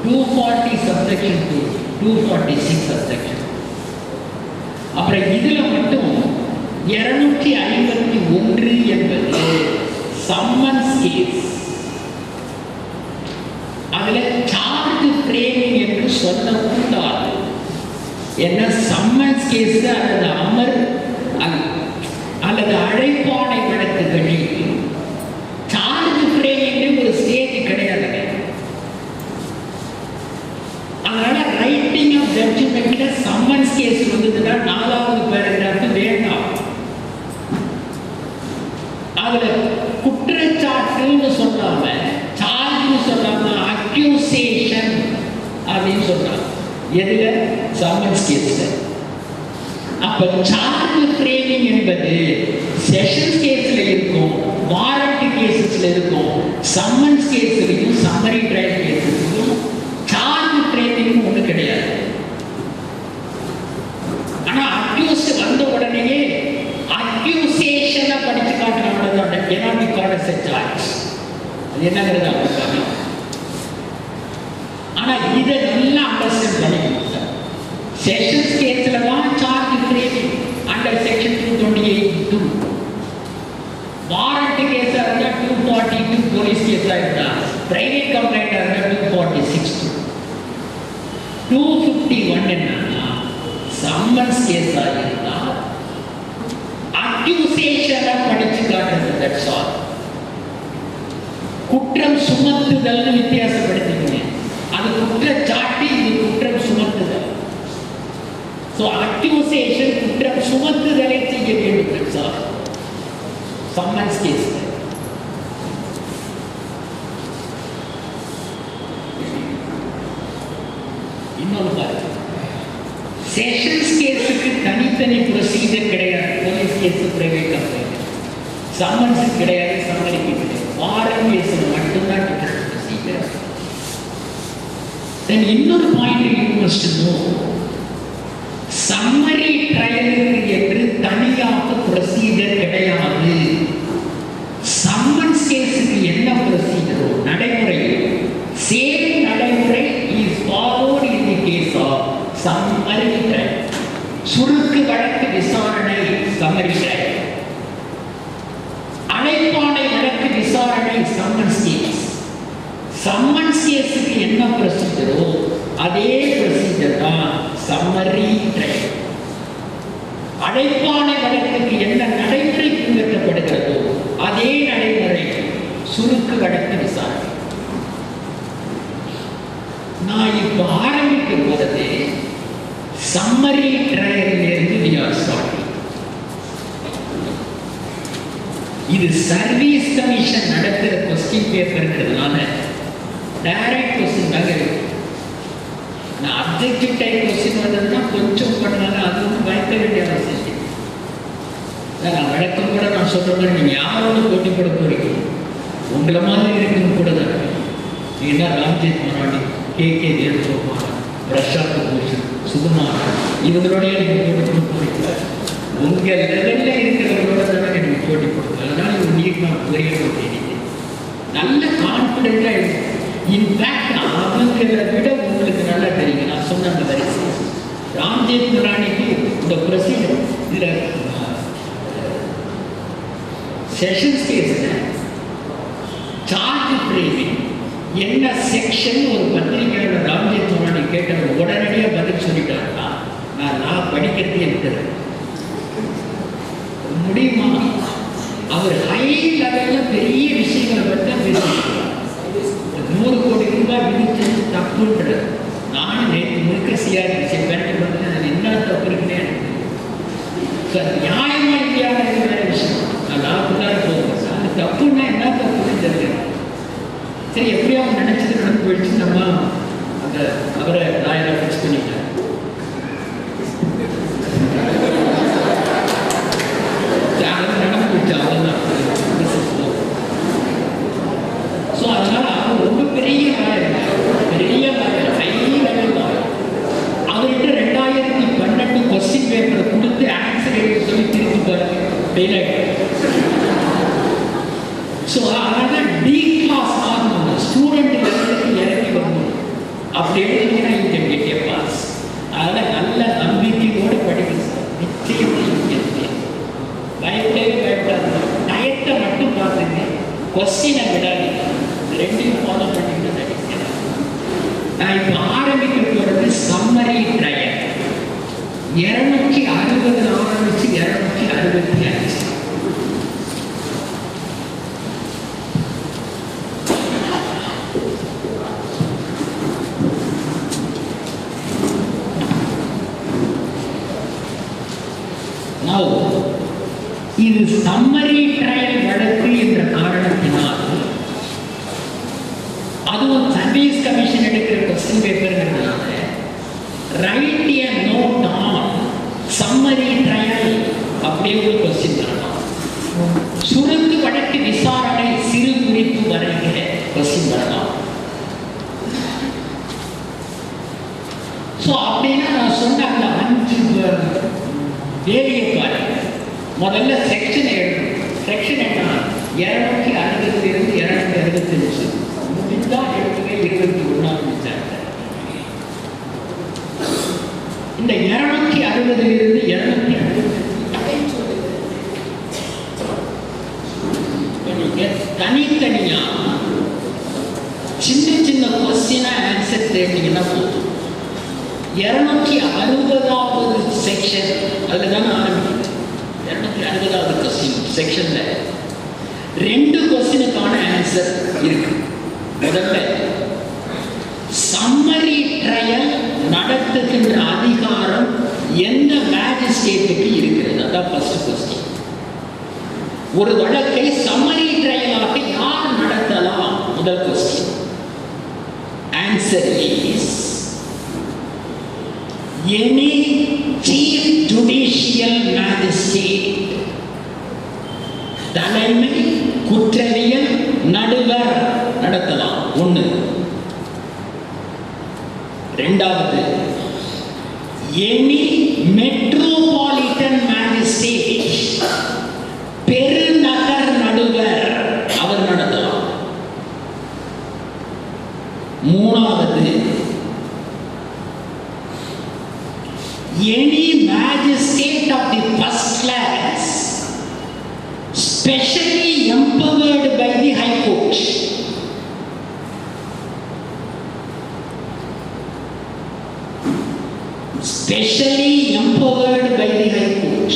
240 subsection 2, 246 subsection. அப்புறம் இதுல மட்டும் 251 என்பது சம்மன்ஸ் கேஸ். அதுல சார்ஜ் ஃப்ரேமிங் என்று சொல்லக்கூடாது. என்ன சம்மன்ஸ் கேஸ் அல்லது அமர் அல்லது அழைப்பாணை வழக்குகளில் சார்ஜ் ஃப்ரேமிங் ஒரு ஸ்டேஜ் கிடையாது. அதனால ரைட்டிங் ஆஃப் ஜட்ஜ்மெண்ட்ல சம்மன்ஸ் கேஸ் வந்ததுன்னா 4வது பேராகிராஃப் வேண்டாம். அதுல குற்றச்சாட்டுன்னு சொல்லாம, சார்ஜ்னு சொல்லாம அக்யூசேஷன் அப்படின்னு சொல்றாங்க. எதுல? சம்மன்ஸ் கேஸ்ல. அப்ப சார்ஜ் ஃப்ரேமிங் என்பது செஷன்ஸ் கேஸ்ல இருக்கும், வாரண்ட் கேசஸ்ல இருக்கும், சம்மன்ஸ் கேஸ்லயும் சம்மரி ட்ரையல் கேசஸ்லயும் சார்ஜ் ஃப்ரேமிங் ஒண்ணு கிடையாது. ஆனா அக்யூஸ்ட் வந்த உடனேயே அக்யூசேஷனை படிச்சு காட்டுறாங்க. cannot be called as a charge. அது என்னங்கிறது அவங்க. ஆனா இதை நல்லா அண்டர்ஸ்டாண்ட் பண்ணிக்கணும். செஷன்ஸ் கேஸ்ல தான் charge framing under section 228(2). Warrant கேஸா இருந்தா 242 போலீஸ் கேஸா இருந்தா, பிரைவேட் கம்ப்ளைண்டா இருந்தா 246(2). 251 என்னன்னா சம்மன்ஸ் கேஸா இருந்தா அக்யூசேஷனை படிச்சு காட்டுறது. That's all. குற்றம் சுமத்துதல்னு வித்தியாசப்படுத்திக்கங்க. அது குற்றச்சாட்டு, இது குற்றம் சுமத்துதல். So accusation குற்றம் சுமத்துதலை செய்ய வேண்டும். That's all. Summons case. இன்னொரு பாருங்க, செஷன்ஸ் கேஸுக்கு தனித்தனி ப்ரொசீஜர் கிடையாது. Police case, private complaint. Summons கிடையாது, சம்மரி கிடையாது. வாரண்ட் கேஸில் மட்டும்தான் டிஃபரன்ஸ் ப்ரொசீஜர். தென் இன்னொரு point you must know, summary ட்ரையலுக்கு என்று தனியாக ப்ரொசீஜர் கிடையாது. சம்மன்ஸ் கேஸுக்கு என்ன ப்ரொசீஜரோ நடைமுறை, சேம் நடைமுறை is followed in the case of summary trial. சுருக்கு வழக்கு விசாரணை சம்மரி ட்ரையல், அழைப்பாணை வழக்கு விசாரணை சம்மன்ஸ் கேஸ். சம்மன்ஸ் கேஸுக்கு என்ன ப்ரொசீஜரோ அதே ப்ரொசீஜர் தான் சம்மரி ட்ரையல். அழைப்பாணை வழக்குக்கு என்ன நடைமுறை பின்பற்றப்படுகிறதோ அதே நடைமுறை சுருக்கு வழக்கு விசாரணை. நான் இப்ப ஆரம்பிக்கும் போது சம்மரி ட்ரையலிலிருந்து we are starting. இது சர்வீஸ் கமிஷன் நடத்துற கொஸ்டின் பேப்பர்ங்கிறதுனால டைரக்ட் கொஸ்டின் தாங்க இருக்கு. நான் அப்ஜெக்டிவ் டைப் கொஸ்டின் வந்ததுன்னா கொஞ்சம் பண்ணாலும் அது ஒன்றும் பயக்க வேண்டிய அவசியம் இல்லை. நான் வழக்கம் கூட நான் சொல்ற மாதிரி நீங்க யாரோட போட்டி போட போறீங்க, உங்களை மாதிரி இருக்குன்னு கூட தான். நீங்க ராம்ஜெத் மராடி, கே தேவகோபால், பிரசாந்த் பூஷன், சுகுமார், இவங்களோடய நீங்க போட்டி போட போறீங்க. உங்க லெவல்ல இருக்கிறவங்களோட தானே நீங்க போட்டி போடுங்க. அதனால ஒரு நீட் நான் புரிய நல்ல கான்ஃபிடென்டா இருக்கு. இன்ஃபேக்ட் அவங்களை விட உங்களுக்கு நல்லா தெரியும். நான் சொன்ன அந்த வரிசை ராம்ஜெத் மராடிக்கு இந்த ப்ரொசீஜர் இதுல செஷன்ஸ் கேஸ்ல சார்ஜ் ஃப்ரேமிங் என்ன செக்ஷன் ஒரு பத்திரிகையோட ராம்ஜெத் மராடி கேட்டவர் உடனடியாக பதில் சொல்லிட்டாருன்னா நான் படிக்கிறதே விட்டுறேன். முடியுமா? அவர் ஹை லெவல்ல பெரிய விஷயங்களை பற்றி பேசியிருக்கிறார். 100 கோடி ரூபாய் விதிச்சது தப்புன்றது. நானும் நேற்று முழுக்க சிஆர்பிசி பேண்ட் பண்ணி அதில் என்ன தப்பு இருக்குன்னே எனக்கு நியாயமா இல்லையான வேற விஷயம். நான் லாபத்துக்காக போகிறேன். அது தப்புன்னா என்ன தப்புன்னு தெரியும். சரி, எப்படியோ அவங்க நினைச்சது நடந்து போயிடுச்சு. நம்ம அந்த அவரை லாயரா ஃபிக்ஸ் பண்ணிட்டேன். நடந்து போயிடுச்சு, அவ்வளோதான். ஸோ அதனால அவர் ரொம்ப பெரிய லாயர், பெரிய லாயர், ஹை லெவல் லாயர். அவர்கிட்ட 2012 கொஸ்டின் பேப்பரை கொடுத்து ஆன்சர் எழுத சொல்லி திருப்பி பாருங்க. ஸோ அதனால டி கிளாஸ் ஆகணும், ஸ்டூடெண்ட் லெவலுக்கு இறங்கி வரணும். அப்படி எழுதினா you can get a pass. அதனால் நல்ல நம்பிக்கையோடு படிக்க சார், நிச்சயமாக பயப்படவே பயப்படாது. டயத்தை மட்டும் பார்த்துங்க, கொஸ்டினை விடாதீங்க, ரெண்டையும் ஃபாலோ பண்ணிட்டு நடிக்கிறேன். நான் இப்போ ஆரம்பிக்க போகிறது சம்மரி ட்ரையல். 260 ஆரம்பிச்சு 265. இது சம்மரி ட்ரையல் வழக்கு என்ற காரணத்தினால், அதுவும் சர்வீஸ் கமிஷன் எடுக்கிற கொஸ்டின் பேப்பர்ங்கிறதுனால, write a note on summary trial அப்படியே ஒரு கொஸ்டின் தரலாம். சுருக்கு வழக்கு விசாரணை சிறு குறிப்பு வரைகிற கொஸ்டின் தரலாம். ஸோ அப்படின்னா நான் சொன்ன அந்த 5 வேலையை பாருங்க. முதல்ல செக்ஷன் எழுதணும். செக்ஷன் என்ன? 260 265 முடிந்தா எழுதுவே 21 சாப்டர். இந்த 260 265 தனித்தனியா சின்ன சின்ன கொஸ்டினா ஆன்சர் தேடிங்கன்னா போதும். 260வது செக்ஷன் அதில் தானே ஆரம்பிக்குது. 260வது கொஸ்டின் செக்ஷன்ல 2 கொஸ்டினுக்கான ஆன்சர் இருக்கு. முதல்ல சம்மரி ட்ரையல் நடத்துகின்ற அதிகாரம் எந்த மேஜிஸ்ட்ரேட்டுக்கு இருக்கிறது? அதான் ஃபர்ஸ்ட் கொஸ்டின். ஒரு வழக்கை சம்மரி ட்ரையலாக யார் நடத்தலாம்? முதல் question. Answer is any chief judicial magistrate. தலைமை குற்றவியல் நடுவர் நடத்தலாம். 1. இரண்டாவது, any metropolitan magistrate, பெருநகர் நடுவர் அவர் நடத்தலாம். 3வது, any magistrate of the first class specially empowered by the High Court. Specially empowered by the High Court.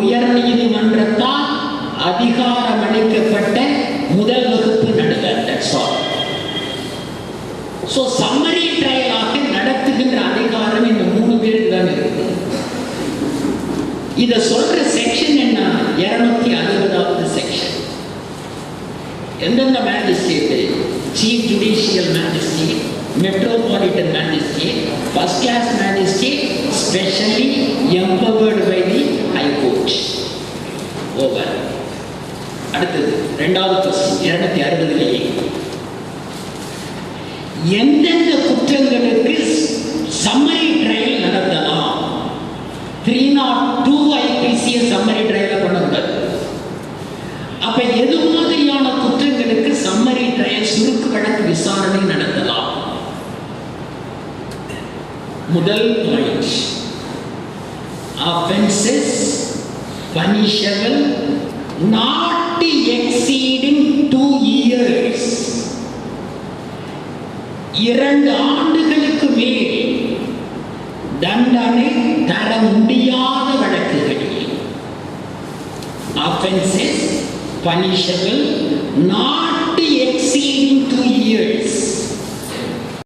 உயர் நீதிமன்றத்தால் அதிகாரம் அளிக்கப்பட்ட முதல் வகுப்பு நடுவர். That's all. So summary trial ஆக நடத்துகின்ற அதிகாரம் இந்த 3 பேருக்கு தான் இருக்கு. இத சொல்ற செக்ஷன் என்ன? 260வது செக்ஷன். எந்தெந்த magistrate? Chief judicial magistrate, metropolitan magistrate, first class magistrate, specially empowered by the high court. Over. அடுத்தது 2வது கொஸ்டின் 260லேயே எந்தெந்த குற்றங்களுக்கு சம்மரி ட்ரையல் நடத்தலாம்? 302 IPC சம்மரி ட்ரையல் பண்ணக்கூடாது. அப்ப எது மாதிரியான குற்றங்களுக்கு சம்மரி ட்ரையல் சுருக்கு வழக்கு விசாரணை நடத்தலாம்? முதல் point, offenses punishable not exceeding 2 years. 2 ஆண்டுகளுக்கு மேல் தண்டனை தர முடியாத வழக்குகளில் offenses punishable not exceeding 2 years.